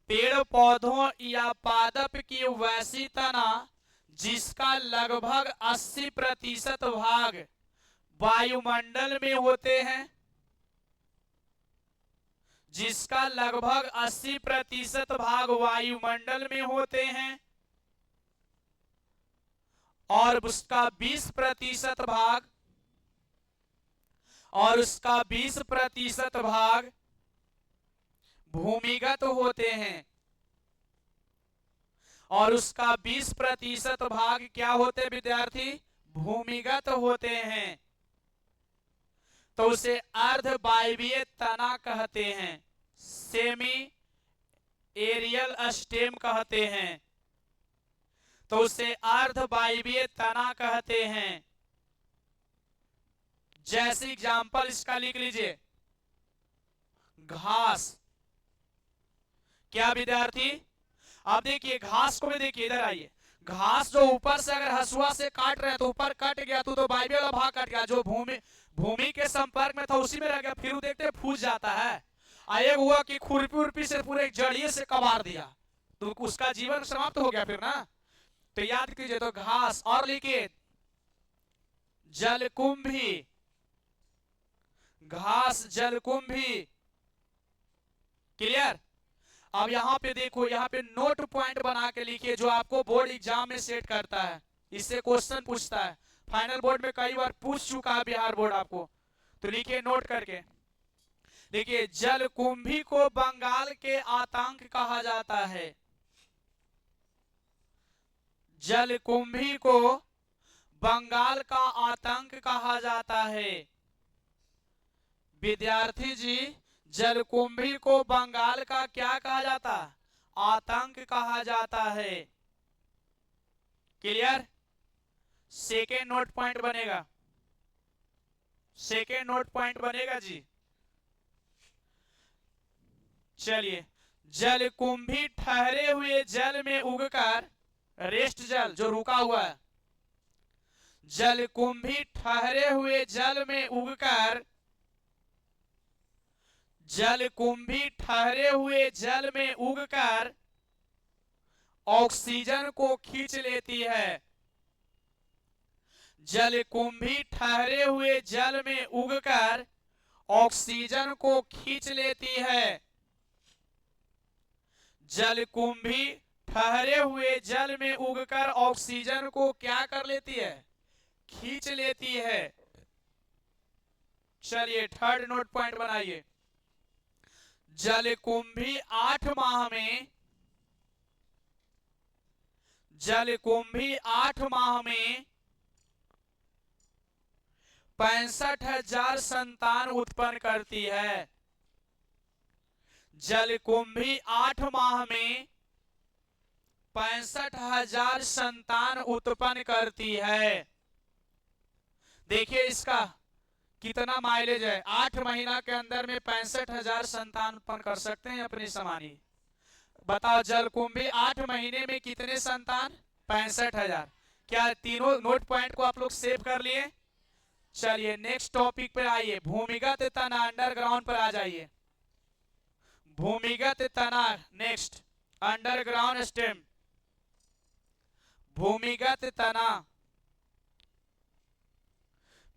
पेड़ पौधों या पादप की वैसी तना, जिसका लगभग 80% भाग वायुमंडल में होते हैं, जिसका लगभग 80% भाग वायुमंडल में होते हैं, और उसका 20% भाग, और उसका 20% भाग भूमिगत होते हैं, और उसका 20% भाग क्या होते विद्यार्थी? भूमिगत होते हैं। तो उसे अर्धवायवीय तना कहते हैं, सेमी एरियल स्टेम कहते हैं। तो उसे अर्धवायवीय तना कहते हैं। जैसे एग्जाम्पल इसका लिख लीजिए, घास। क्या विद्यार्थी? अब देखिए घास को भी देखिए, इधर आइए। घास जो ऊपर से अगर हसुआ से काट रहे हैं तो ऊपर कट गया तो वायवीय वाला भाग कट गया, जो भूमि के संपर्क में था उसी में रह गया, फिर देखते फूस जाता है। एक हुआ कि खुरपी उर्पी से पूरे जड़िए से कबाड़ दिया तो उसका जीवन समाप्त हो गया फिर ना। तो याद कीजिए, तो घास। और लिखिए जलकुंभी, घास जलकुंभी। क्लियर। अब यहां पे देखो, यहां पे नोट पॉइंट बना के लिखिए जो आपको बोर्ड एग्जाम में सेट करता है, इससे क्वेश्चन पूछता है। फाइनल बोर्ड में कई बार पूछ चुका है बिहार बोर्ड आपको, तो लिखिए नोट करके। देखिए, जलकुंभी को बंगाल के आतंक कहा जाता है। जलकुंभी को बंगाल का आतंक कहा जाता है। विद्यार्थी जी, जलकुंभी को बंगाल का क्या कहा जाता है? आतंक कहा जाता है। क्लियर। सेकेंड नोट पॉइंट बनेगा, सेकेंड नोट पॉइंट बनेगा जी। चलिए, जलकुंभी ठहरे हुए जल में उगकर, रेस्ट जल जो रुका हुआ है, जलकुंभी ठहरे हुए जल में उगकर, जलकुंभी ठहरे हुए जल में उगकर ऑक्सीजन को खींच लेती है। जलकुंभी ठहरे हुए जल में उगकर ऑक्सीजन को खींच लेती है। जलकुंभी ठहरे हुए जल में उगकर ऑक्सीजन को क्या कर लेती है? खींच लेती है। चलिए, थर्ड नोट पॉइंट बनाइए। जलकुंभी 8 माह में, जलकुंभी 8 माह में 65,000 संतान उत्पन्न करती है। जलकुंभी 8 माह में 65,000 संतान उत्पन्न करती है। देखिए इसका कितना माइलेज है। 8 महीना के अंदर में 65,000 संतान उत्पन्न कर सकते हैं अपनी समानी। बताओ, जलकुंभी 8 महीने में कितने संतान? 65,000। क्या तीनों नोट पॉइंट को आप लोग सेव कर लिए? चलिए नेक्स्ट टॉपिक पे आइए, भूमिगत तना, अंडरग्राउंड पर आ जाइए। भूमिगत तना, नेक्स्ट अंडरग्राउंड स्टेम। भूमिगत तना,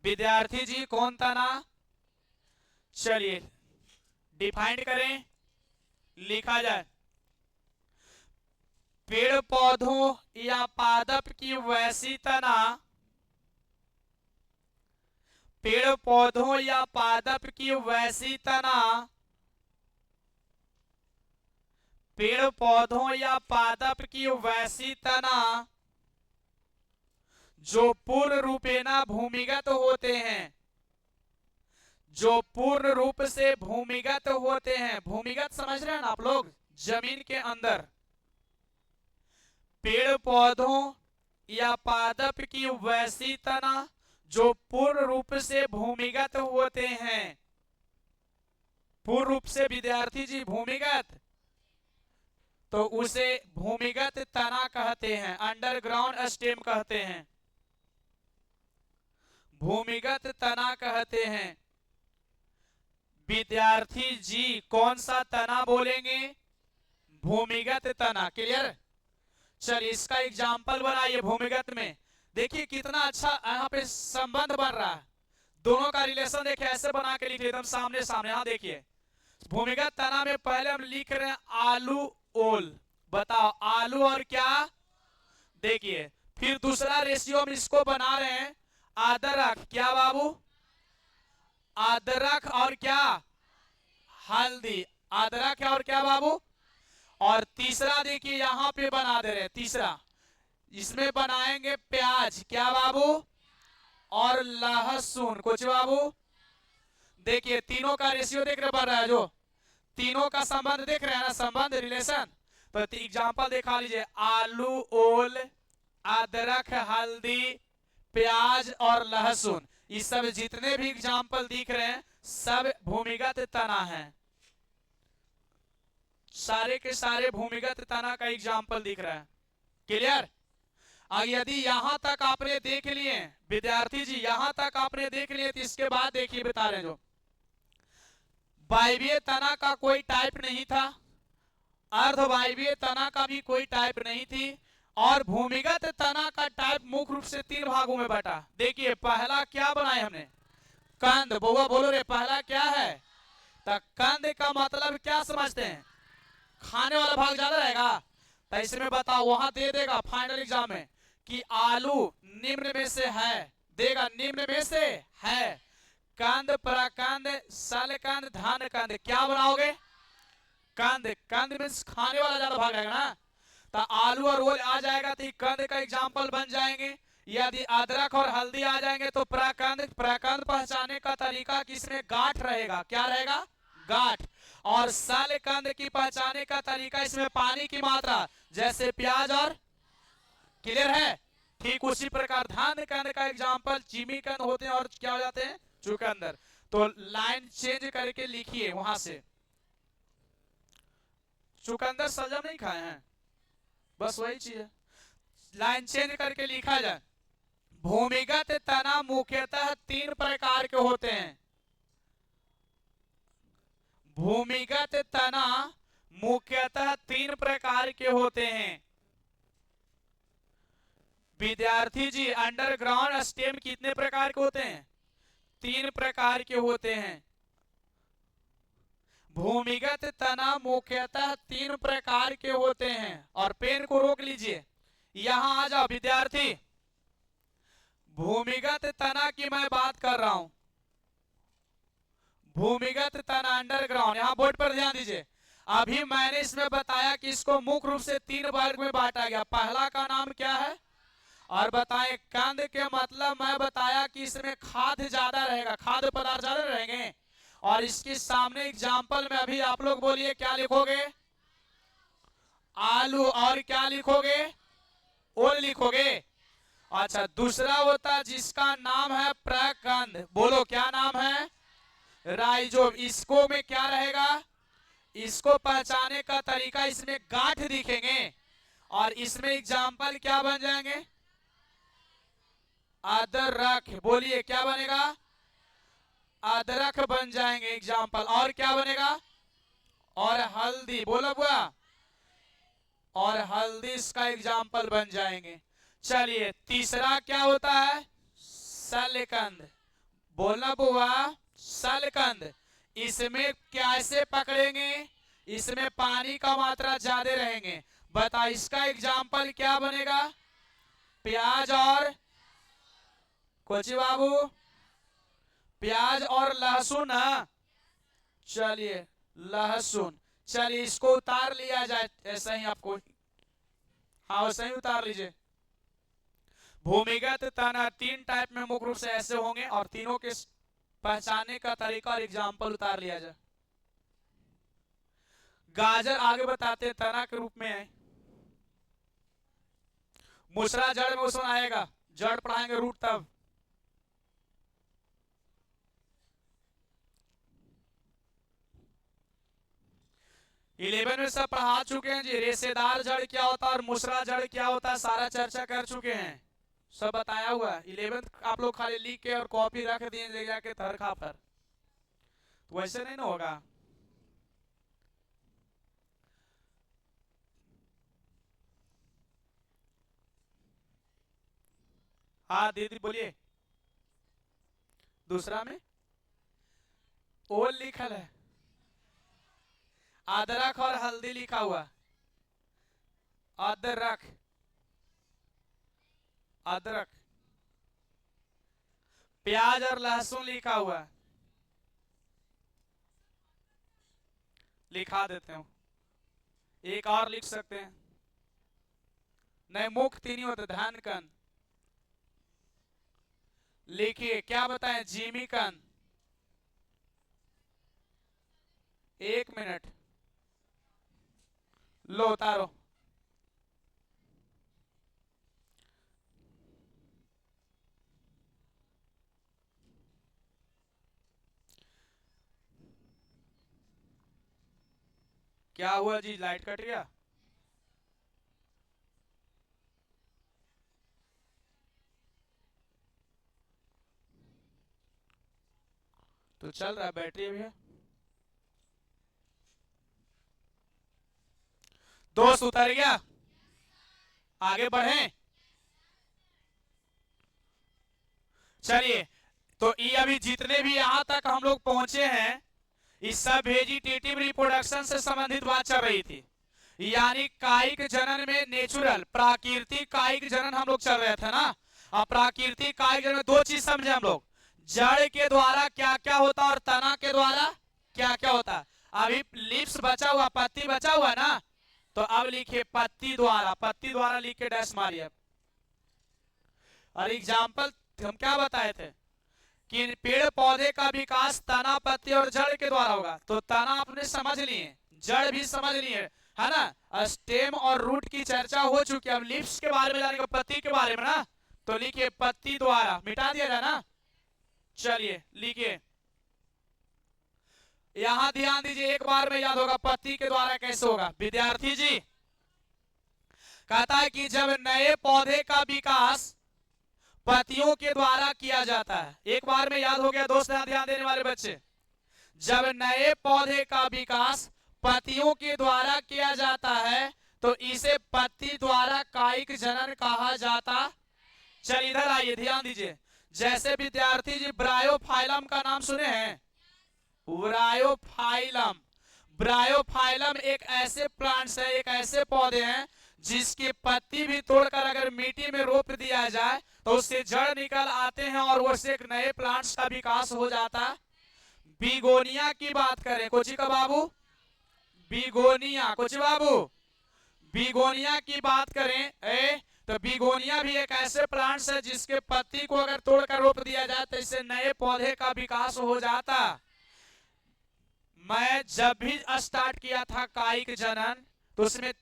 विद्यार्थी जी कौन तना? चलिए डिफाइन करें, लिखा जाए। पेड़ पौधों या पादप की वैसी तना, पेड़ पौधों या पादप की वैसी तना, पेड़ पौधों या पादप की वैसी तना जो पूर्ण रूपेणा भूमिगत होते हैं, जो पूर्ण रूप से भूमिगत होते हैं। भूमिगत समझ रहे हैं ना आप लोग? जमीन के अंदर। पेड़ पौधों या पादप की वैसी तना जो पूर्ण रूप से भूमिगत होते हैं। पूर्ण रूप से विद्यार्थी जी भूमिगत, तो उसे भूमिगत तना कहते हैं, अंडरग्राउंड स्टेम कहते हैं, भूमिगत तना कहते हैं। विद्यार्थी जी कौन सा तना बोलेंगे? भूमिगत तना। क्लियर। चलिए इसका एग्जाम्पल बनाइए भूमिगत में। देखिए कितना अच्छा यहाँ पे संबंध बन रहा है, दोनों का रिलेशन देखिए, ऐसे बना के लिखिए एकदम सामने सामने। यहाँ देखिए, भूमिगत तना में पहले हम लिख रहे हैं आलू ओल। बताओ, आलू और क्या? देखिए, फिर दूसरा रेशियो हम इसको बना रहे हैं अदरक। क्या बाबू? अदरक और क्या? हल्दी। अदरक है और क्या बाबू? और तीसरा देखिए यहां पे बना दे रहे, तीसरा इसमें बनाएंगे प्याज। क्या बाबू? और लहसुन। कुछ बाबू? देखिए तीनों का रेशियो देख रहे बढ़ रहा है, जो तीनों का संबंध देख रहे हैं ना, संबंध रिलेशन। तो एग्जांपल दिखा लीजिए, आलू ओल, अदरक हल्दी, प्याज और लहसुन। ये सब जितने भी एग्जाम्पल दिख रहे हैं सब भूमिगत तना है, सारे के सारे भूमिगत तना का एग्जाम्पल दिख रहा है। क्लियर। यदि यहां तक आपने देख लिए विद्यार्थी जी, यहां तक आपने देख लिए, तो इसके बाद देखिए बता रहे जो वायवीय तना का कोई टाइप नहीं था, अर्धवायवीय तना का भी कोई टाइप नहीं थी, और भूमिगत तना का टाइप मुख्य रूप से तीन भागों में बटा। देखिए पहला क्या बनाए हमने, कंद। बउआ बोलो रे, पहला क्या है? तो कंद का मतलब क्या समझते हैं? खाने वाला भाग ज्यादा रहेगा। तो इसमें बताओ, वहां दे देगा फाइनल एग्जाम में कि आलू निम्न में से है, देगा निम्न में से है। कंद, प्रकंद, सलकंद, धान कंद, क्या बनाओगे? कंद। कंद में खाने वाला ज्यादा भाग रहेगा ना, तो आलू और ओल आ जाएगा तो कंद का एग्जाम्पल बन जाएंगे। यदि अदरक और हल्दी आ जाएंगे तो प्रकंद। प्रकंद पहचाने का तरीका किसमें गांठ रहेगा, क्या रहेगा? गांठ। और सलकंद की पहचाने का तरीका, इसमें पानी की मात्रा, जैसे प्याज और, क्लियर है? ठीक उसी प्रकार धान कंद का एग्जाम्पल जिमी कंद होते हैं और क्या हो जाते हैं? चुकंदर। तो लाइन चेंज करके लिखिए वहां से। चुकंदर सलजम नहीं खाए हैं, बस वही चीज है। लाइन चेंज करके लिखा जाए, भूमिगत तना मुख्यतः तीन प्रकार के होते हैं। भूमिगत तना मुख्यतः तीन प्रकार के होते हैं। विद्यार्थी जी, अंडरग्राउंड स्टेम कितने प्रकार के होते हैं? तीन प्रकार के होते हैं। भूमिगत तना मुख्यतः तीन प्रकार के होते हैं। और पेन को रोक लीजिए, यहां आ जाओ विद्यार्थी। भूमिगत तना की मैं बात कर रहा हूं, भूमिगत तना अंडरग्राउंड। यहां बोर्ड पर ध्यान दीजिए। अभी मैंने इसमें बताया कि इसको मुख्य रूप से तीन वर्ग में बांटा गया। पहला का नाम क्या है? और बताएं, कंद के मतलब मैं बताया कि इसमें खाद्य ज्यादा रहेगा, खाद्य पदार्थ ज्यादा रहेंगे। और इसके सामने एग्जाम्पल में अभी आप लोग बोलिए क्या लिखोगे? आलू। और क्या लिखोगे? ओल लिखोगे। अच्छा, दूसरा होता जिसका नाम है प्रकंद। बोलो क्या नाम है? राइजोम। इसको में क्या रहेगा? इसको पहचाने का तरीका, इसमें गांठ दिखेंगे और इसमें एग्जाम्पल क्या बन जाएंगे? अदरक। बोलिए क्या बनेगा? अदरक बन जाएंगे एग्जाम्पल। और क्या बनेगा? और हल्दी। बोलो बुआ। और हल्दी इसका एग्जाम्पल बन जाएंगे। चलिए तीसरा क्या होता है? सलकंद। बोलना बुआ, सलकंद। इसमें कैसे पकड़ेंगे? इसमें पानी का मात्रा ज्यादा रहेंगे। बता, इसका एग्जाम्पल क्या बनेगा? प्याज और, कोची बाबू, प्याज और लहसुन। चलिए लहसुन। चलिए इसको उतार लिया जाए ऐसा ही आपको, हाँ वैसे ही उतार लीजिए। भूमिगत तना तीन टाइप में मुख्य रूप से ऐसे होंगे और तीनों के पहचानने का तरीका और एग्जाम्पल उतार लिया जाए। गाजर आगे बताते तना के रूप में है। मुसरा जड़ में उसमें आएगा, जड़ पढ़ाएंगे रूट तब। इलेवन में सब पढ़ा चुके हैं जी, रेशेदार जड़ क्या होता है और मुसरा जड़ क्या होता है, सारा चर्चा कर चुके हैं, सब बताया हुआ है। 11th आप लोग खाली लिख के और कॉपी रख दिए ले जाके तरखा पर, तो वैसे नहीं ना होगा। हाँ दीदी बोलिए। दूसरा में ओल लिखल है, अदरक और हल्दी लिखा हुआ। अदरक, अदरक। प्याज और लहसुन लिखा हुआ, लिखा देते हो। एक और लिख सकते हैं, नहीं मुक्त नहीं होता, धान कंद लिखिए। क्या बताएं? जिमी कंद। 1 मिनट, लो उतारो। क्या हुआ जी, लाइट कट गया? तो चल रहा है, बैटरी अभी है। दोस्त उतर गया? आगे बढ़े। चलिए, तो ये अभी जितने भी यहां तक हम लोग पहुंचे हैं, इस सब वेजिटेटिव रिप्रोडक्शन से संबंधित बात चल रही थी। यानी कायिक जनन में नेचुरल प्राकृतिक कायिक जनन हम लोग चल रहे थे ना। अब प्राकृतिक कायिक जनन में दो चीज समझे हम लोग, जड़ के द्वारा क्या क्या होता और तना के द्वारा क्या क्या होता। अभी लिप्स बचा हुआ, पत्ती बचा हुआ ना, तो अब लिखिए पत्ती द्वारा लिख के डैश मारिए। और एग्जाम्पल हम क्या बताए थे कि पेड़ पौधे का विकास तना, पत्ती और जड़ के द्वारा होगा। तो तना आपने समझ लिए, जड़ भी समझ लिए, है ना। स्टेम और रूट की चर्चा हो चुकी है। अब लिप्स के बारे में जानेंगे, पत्ती के बारे में ना, तो लिखिए पत्ती द्वारा, मिटा दिया जाए ना। चलिए लिखिए, यहां ध्यान दीजिए, एक बार में याद होगा पत्ती के द्वारा कैसे होगा। विद्यार्थी जी कहता है कि जब नए पौधे का विकास पत्तियों के द्वारा किया जाता है, एक बार में याद हो गया दोस्त, ध्यान देने वाले बच्चे। जब नए पौधे का विकास पत्तियों के द्वारा किया जाता है तो इसे पत्ती द्वारा कायिक जनन कहा जाता। चल इधर आइए, ध्यान दीजिए। जैसे विद्यार्थी जी ब्रायोफाइलम का नाम सुने हैं, ब्रायोफाइलम। ब्रायोफाइलम एक ऐसे प्लांट्स है, एक ऐसे पौधे हैं जिसकी पत्ती भी तोड़कर अगर मिट्टी में रोप दिया जाए तो उससे जड़ निकल आते हैं और उससे एक नए प्लांट्स का विकास हो जाता। बिगोनिया की बात करें कोची का बाबू, बिगोनिया, कोची बाबू, बिगोनिया की बात करें तो बिगोनिया भी एक ऐसे प्लांट्स है जिसके पत्ती को अगर तोड़कर रोप दिया जाए तो इससे नए पौधे का विकास हो जाता। मैं जब भी स्टार्ट किया था कायिक जनन तो उसमें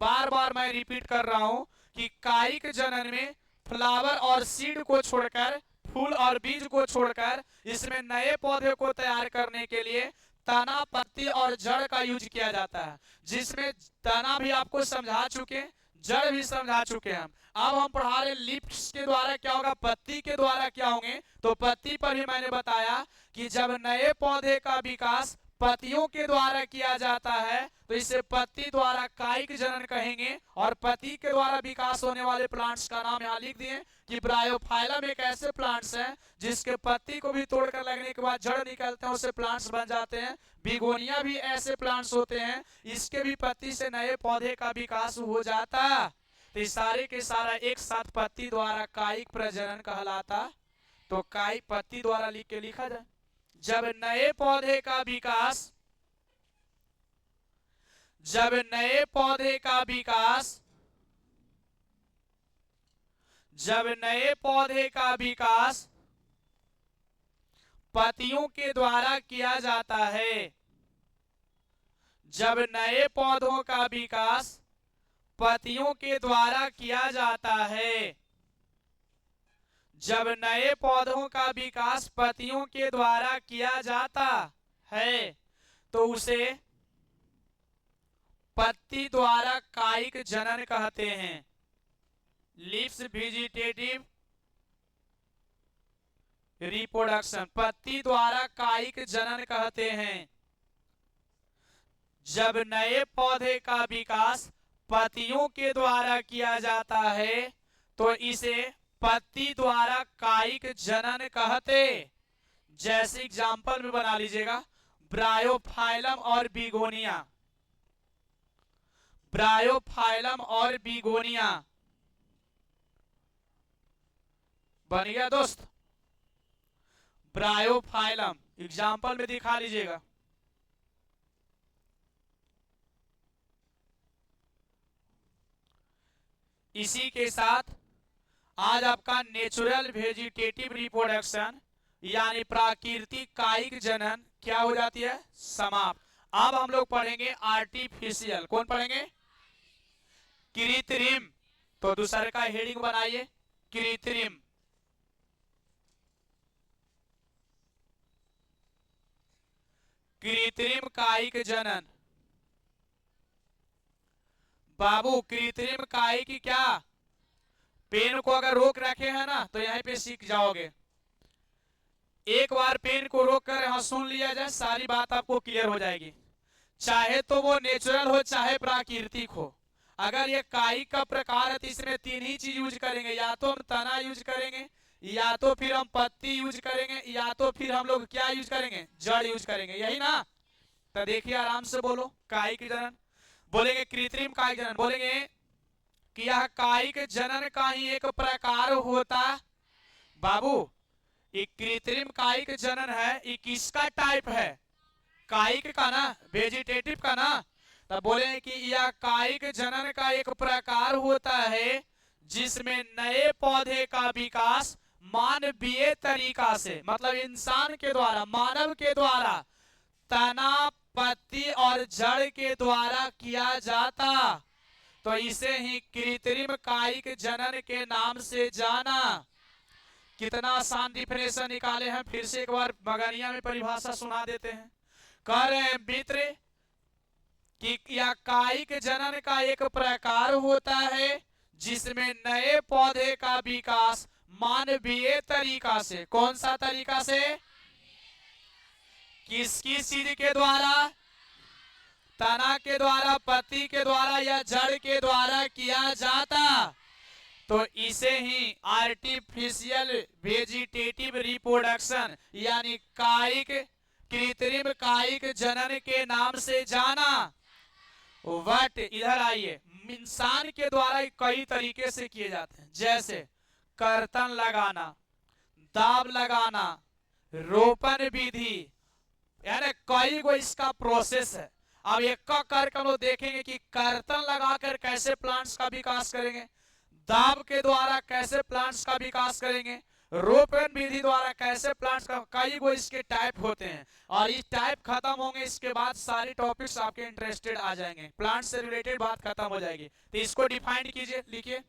बार बार मैं रिपीट कर रहा हूं कि कायिक जनन में फ्लावर और सीड को छोड़कर, फूल और बीज को छोड़कर इसमें नए पौधे को तैयार करने के लिए तना, पत्ती और जड़ का यूज किया जाता है। जिसमें तना भी आपको समझा चुके, जड़ भी समझा चुके हम। अब हम पढ़ा रहे लिप्स के द्वारा क्या होगा, पत्ती के द्वारा क्या होंगे। तो पत्ती पर भी मैंने बताया कि जब नए पौधे का विकास पत्तियों के द्वारा किया जाता है तो इसे पत्ती द्वारा कायिक जनन कहेंगे। और पत्ती के द्वारा विकास होने वाले प्लांट्स का नाम यहाँ लिख दिए कि ब्रायोफाइलम एक ऐसे प्लांट्स हैं जिसके पत्ती को भी तोड़कर लगने के बाद जड़ निकलते हैं, उससे प्लांट्स बन जाते हैं। बिगोनिया भी ऐसे प्लांट्स होते हैं, इसके भी पत्ती से नए पौधे का विकास हो जाता। तो सारे के सारा एक साथ पत्ती द्वारा कायिक प्रजनन कहलाता। तो कायिक पत्ती द्वारा लिख के लिखा जाए। जब नए पौधे का विकास, जब नए पौधे का विकास, जब नए पौधे का विकास पत्तियों के द्वारा किया जाता है, जब नए पौधों का विकास पत्तियों के द्वारा किया जाता है, जब नए पौधों का विकास पत्तियों के द्वारा किया जाता है तो उसे पत्ती द्वारा कायिक जनन कहते हैं। लिप्स वेजिटेटिव रिप्रोडक्शन, पत्ती द्वारा कायिक जनन कहते हैं। जब नए पौधे का विकास पत्तियों के द्वारा किया जाता है तो इसे पत्ती द्वारा कायिक जनन कहते। जैसे एग्जाम्पल में बना लीजिएगा, ब्रायोफाइलम और बिगोनिया, ब्रायोफाइलम और बिगोनिया बन गया दोस्त। ब्रायोफाइलम एग्जाम्पल में दिखा लीजिएगा। इसी के साथ आज आपका नेचुरल वेजिटेटिव रिप्रोडक्शन यानी प्राकृतिक कायिक जनन क्या हो जाती है, समाप्त। अब हम लोग पढ़ेंगे आर्टिफिशियल। कौन पढ़ेंगे, कृत्रिम। तो दूसरे का हेडिंग बनाइए, कृत्रिम। कृत्रिम कायिक जनन। बाबू कृत्रिम कायिक क्या, पेन को अगर रोक रखे हैं ना तो यहीं पे सीख जाओगे। एक बार पेन को रोक कर यहां सुन लिया जाए, सारी बात आपको क्लियर हो जाएगी। चाहे तो वो नेचुरल हो चाहे प्राकृतिक हो, अगर ये कायिक का प्रकार है तो इसमें तीन ही चीज यूज करेंगे, या तो हम तना यूज करेंगे, या तो फिर हम पत्ती यूज करेंगे, या तो फिर हम लोग क्या यूज करेंगे, जड़ यूज करेंगे, यही ना। तो देखिए आराम से बोलो, कायिक जनन बोलेंगे, कृत्रिम कायिक जनन बोलेंगे कि यह कायिक जनन का ही एक प्रकार होता। बाबू ये कृत्रिम कायिक जनन है, ये किसका टाइप है, कायिक का ना, वेजिटेटिव का ना। तब बोले कि यह कायिक जनन का एक प्रकार होता है जिसमें नए पौधे का विकास मानवीय तरीका से, मतलब इंसान के द्वारा, मानव के द्वारा तना, पत्ती और जड़ के द्वारा किया जाता, तो इसे ही कृत्रिम कायिक जनन के नाम से जाना। कितना आसान डिफिनेशन निकाले हैं, फिर से एक बार बगानिया में परिभाषा सुना देते हैं। कह रहे हैं मित्र कि यह कायिक जनन का एक प्रकार होता है जिसमें नए पौधे का विकास मानवीय तरीका से, कौन सा तरीका से, किसकी चीज के द्वारा, तना के द्वारा, पत्ती के द्वारा या जड़ के द्वारा किया जाता, तो इसे ही आर्टिफिशियल वेजिटेटिव रिप्रोडक्शन यानी कायिक, कृत्रिम कायिक जनन के नाम से जाना। वट इधर आइए, इंसान के द्वारा कई तरीके से किए जाते हैं, जैसे कर्तन लगाना, दाब लगाना, रोपण विधि, यानी कई गो इसका प्रोसेस है। अब एक करके हम लोग देखेंगे कि कर्तन लगाकर कैसे प्लांट्स का विकास करेंगे, दाब के द्वारा कैसे प्लांट्स का विकास करेंगे, रोपण विधि द्वारा कैसे प्लांट्स का, कई गो इसके टाइप होते हैं। और ये टाइप खत्म होंगे इसके बाद सारे टॉपिक्स आपके इंटरेस्टेड आ जाएंगे, प्लांट से रिलेटेड बात खत्म हो जाएगी। तो इसको डिफाइन कीजिए, लिखिए,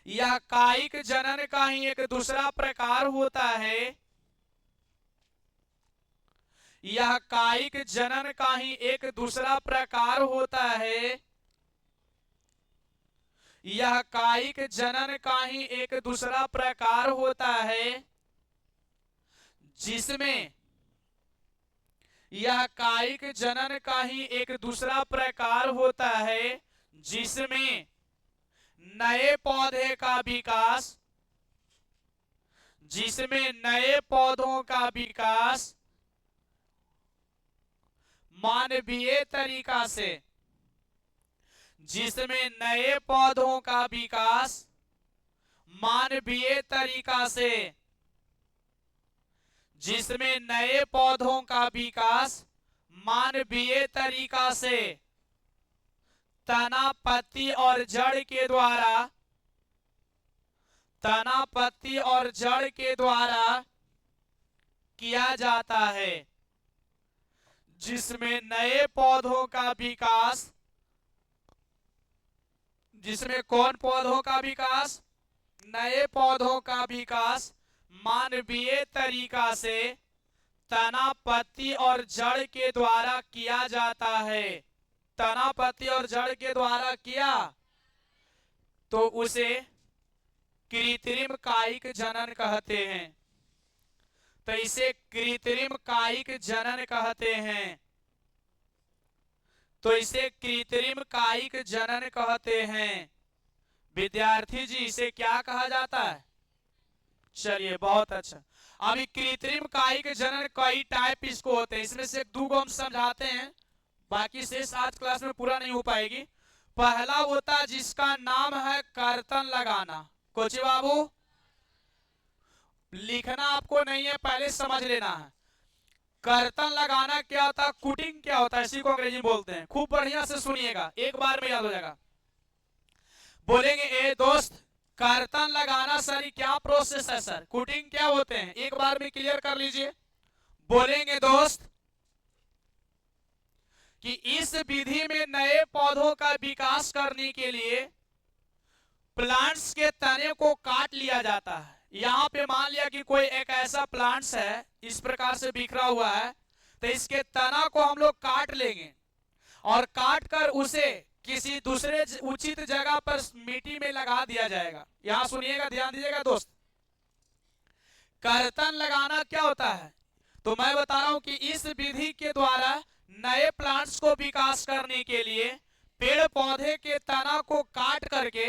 यह कायिक जनन का ही एक दूसरा प्रकार होता है, यह कायिक जनन का ही एक दूसरा प्रकार होता है, यह कायिक जनन का ही एक दूसरा प्रकार होता है जिसमें, यह कायिक जनन का ही एक दूसरा प्रकार होता है जिसमें नए पौधे का विकास, जिसमें नए पौधों का विकास मानवीय तरीका से, जिसमें नए पौधों का विकास मानवीय तरीका से, जिसमें नए पौधों का विकास मानवीय तरीका से तना, पत्ती और जड़ के द्वारा, तना, पत्ती और जड़ के द्वारा किया जाता है, जिसमें नए पौधों का विकास, जिसमें कौन पौधों का विकास, नए पौधों का विकास मानवीय तरीका से तना, पत्ती और जड़ के द्वारा किया जाता है, तना, पत्ती और जड़ के द्वारा किया, तो उसे कृत्रिम कायिक जनन कहते हैं। तो इसे कृत्रिम कायिक जनन कहते हैं, तो इसे कृत्रिम कायिक जनन कहते हैं। विद्यार्थी जी इसे क्या कहा जाता है, चलिए बहुत अच्छा। अभी कृत्रिम कायिक जनन कई टाइप इसको होते हैं, इसमें से दो को हम समझाते हैं, बाकी शेष आज क्लास में पूरा नहीं हो पाएगी। पहला होता है जिसका नाम है कर्तन लगाना। कोची बाबू लिखना आपको नहीं है, पहले समझ लेना है। कर्तन लगाना क्या होता है, कुटिंग क्या होता है, इसी को अंग्रेजी में बोलते हैं। खूब बढ़िया से सुनिएगा, एक बार में याद हो जाएगा। बोलेंगे ए दोस्त कर्तन लगाना सर क्या प्रोसेस है सर, कुटिंग क्या होते हैं, एक बार में क्लियर कर लीजिए। बोलेंगे दोस्त कि इस विधि में नए पौधों का विकास करने के लिए प्लांट्स के तने को काट लिया जाता है। यहां पे मान लिया कि कोई एक ऐसा प्लांट्स है इस प्रकार से बिखरा हुआ है, तो इसके तना को हम लोग काट लेंगे और काट कर उसे किसी दूसरे उचित जगह पर मिट्टी में लगा दिया जाएगा। यहां सुनिएगा, ध्यान दीजिएगा दोस्त, कर्तन लगाना क्या होता है, तो मैं बता रहा हूं कि इस विधि के द्वारा नए प्लांट्स को विकास करने के लिए पेड़ पौधे के तना को काट करके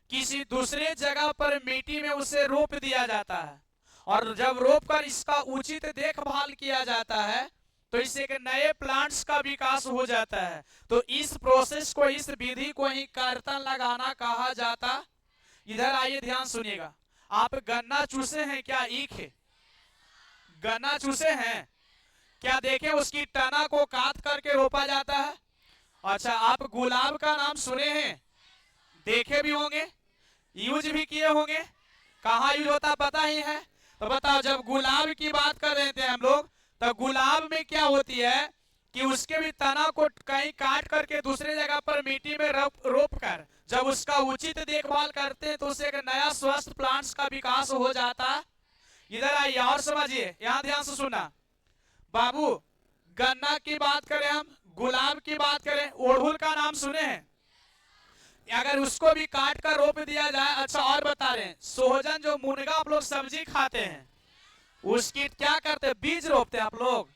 किसी दूसरे जगह पर मिट्टी में उसे रोप दिया जाता है, और जब रोप कर इसका उचित देखभाल किया जाता है तो इससे एक नए प्लांट्स का विकास हो जाता है। तो इस प्रोसेस को, इस विधि को ही कर्तन लगाना कहा जाता। इधर आइए, ध्यान सुनिएगा। आप गन्ना चूसे हैं क्या? ईख है, गन्ना चूसे हैं क्या? देखें, उसकी तना को काट करके रोपा जाता है। अच्छा, आप गुलाब का नाम सुने हैं, देखे भी होंगे, यूज भी किए होंगे। कहाँ यूज होता पता ही है? तो बताओ, जब गुलाब की बात कर रहे थे हम लोग, तो गुलाब में क्या होती है कि उसके भी तना को कहीं काट करके दूसरे जगह पर मिट्टी में रोप कर जब उसका उचित देखभाल करते हैं तो उसे एक नया स्वस्थ प्लांट्स का विकास हो जाता। इधर आइए और समझिए, यहाँ ध्यान से सुना। बाबू, गन्ना की बात करें, हम गुलाब की बात करें, ओढ़ुल का नाम सुने हैं? अगर उसको भी काट कर रोप दिया जाए। अच्छा, और बता रहे हैं, सोहजन जो मुनगा आप लोग सब्जी खाते हैं, उसकी क्या करते हैं? बीज रोपते हैं आप लोग,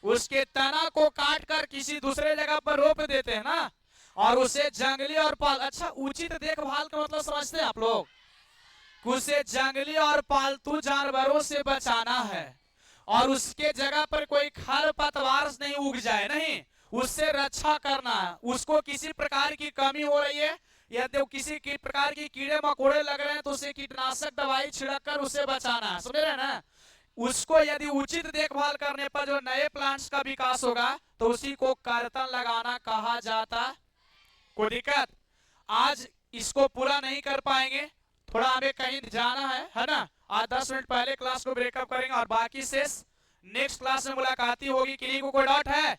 उसके तना को काट कर किसी दूसरे जगह पर रोप देते हैं ना, और उसे जंगली और अच्छा, उचित देखभाल का मतलब समझते हैं आप लोग? उसे जंगली और पालतू जानवरों से बचाना है, और उसके जगह पर कोई खरपतवार नहीं उग जाए, नहीं, उससे रक्षा करना है। उसको किसी प्रकार की कमी हो रही है, यदि किसी की प्रकार की कीड़े मकोड़े लग रहे हैं तो उसे कीटनाशक दवाई छिड़क कर उसे बचाना है, समझ रहे ना? उसको यदि उचित देखभाल करने पर जो नए प्लांट्स का विकास होगा तो उसी को कर्तन लगाना कहा जाता। कोई दिक्कत? आज इसको पूरा नहीं कर पाएंगे, थोड़ा हमें कहीं जाना है ना? आज 10 मिनट पहले क्लास को ब्रेकअप करेंगे और बाकी शेष नेक्स्ट क्लास में मुलाकात होगी। किसी को कोई डाउट है?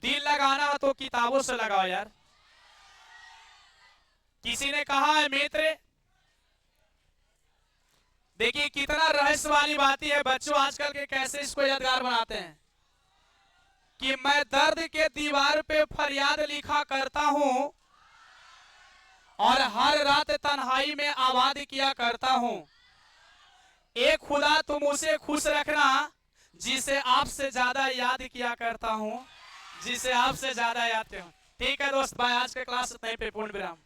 दिल लगाना हो तो किताबों से लगाओ यार। किसी ने कहा है मित्र, देखिए कितना रहस्य वाली बात है, बच्चों आजकल के कैसे इसको यादगार बनाते हैं कि मैं दर्द के दीवार पे फरियाद लिखा करता हूं और हर रात तन्हाई में आबाद किया करता हूं। एक खुदा तुम उसे खुश रखना जिसे आपसे ज्यादा याद किया करता हूं, जिसे आपसे ज्यादा याद किया। ठीक है दोस्त, बाय। आज के क्लास इतना ही पे, पूर्ण विराम।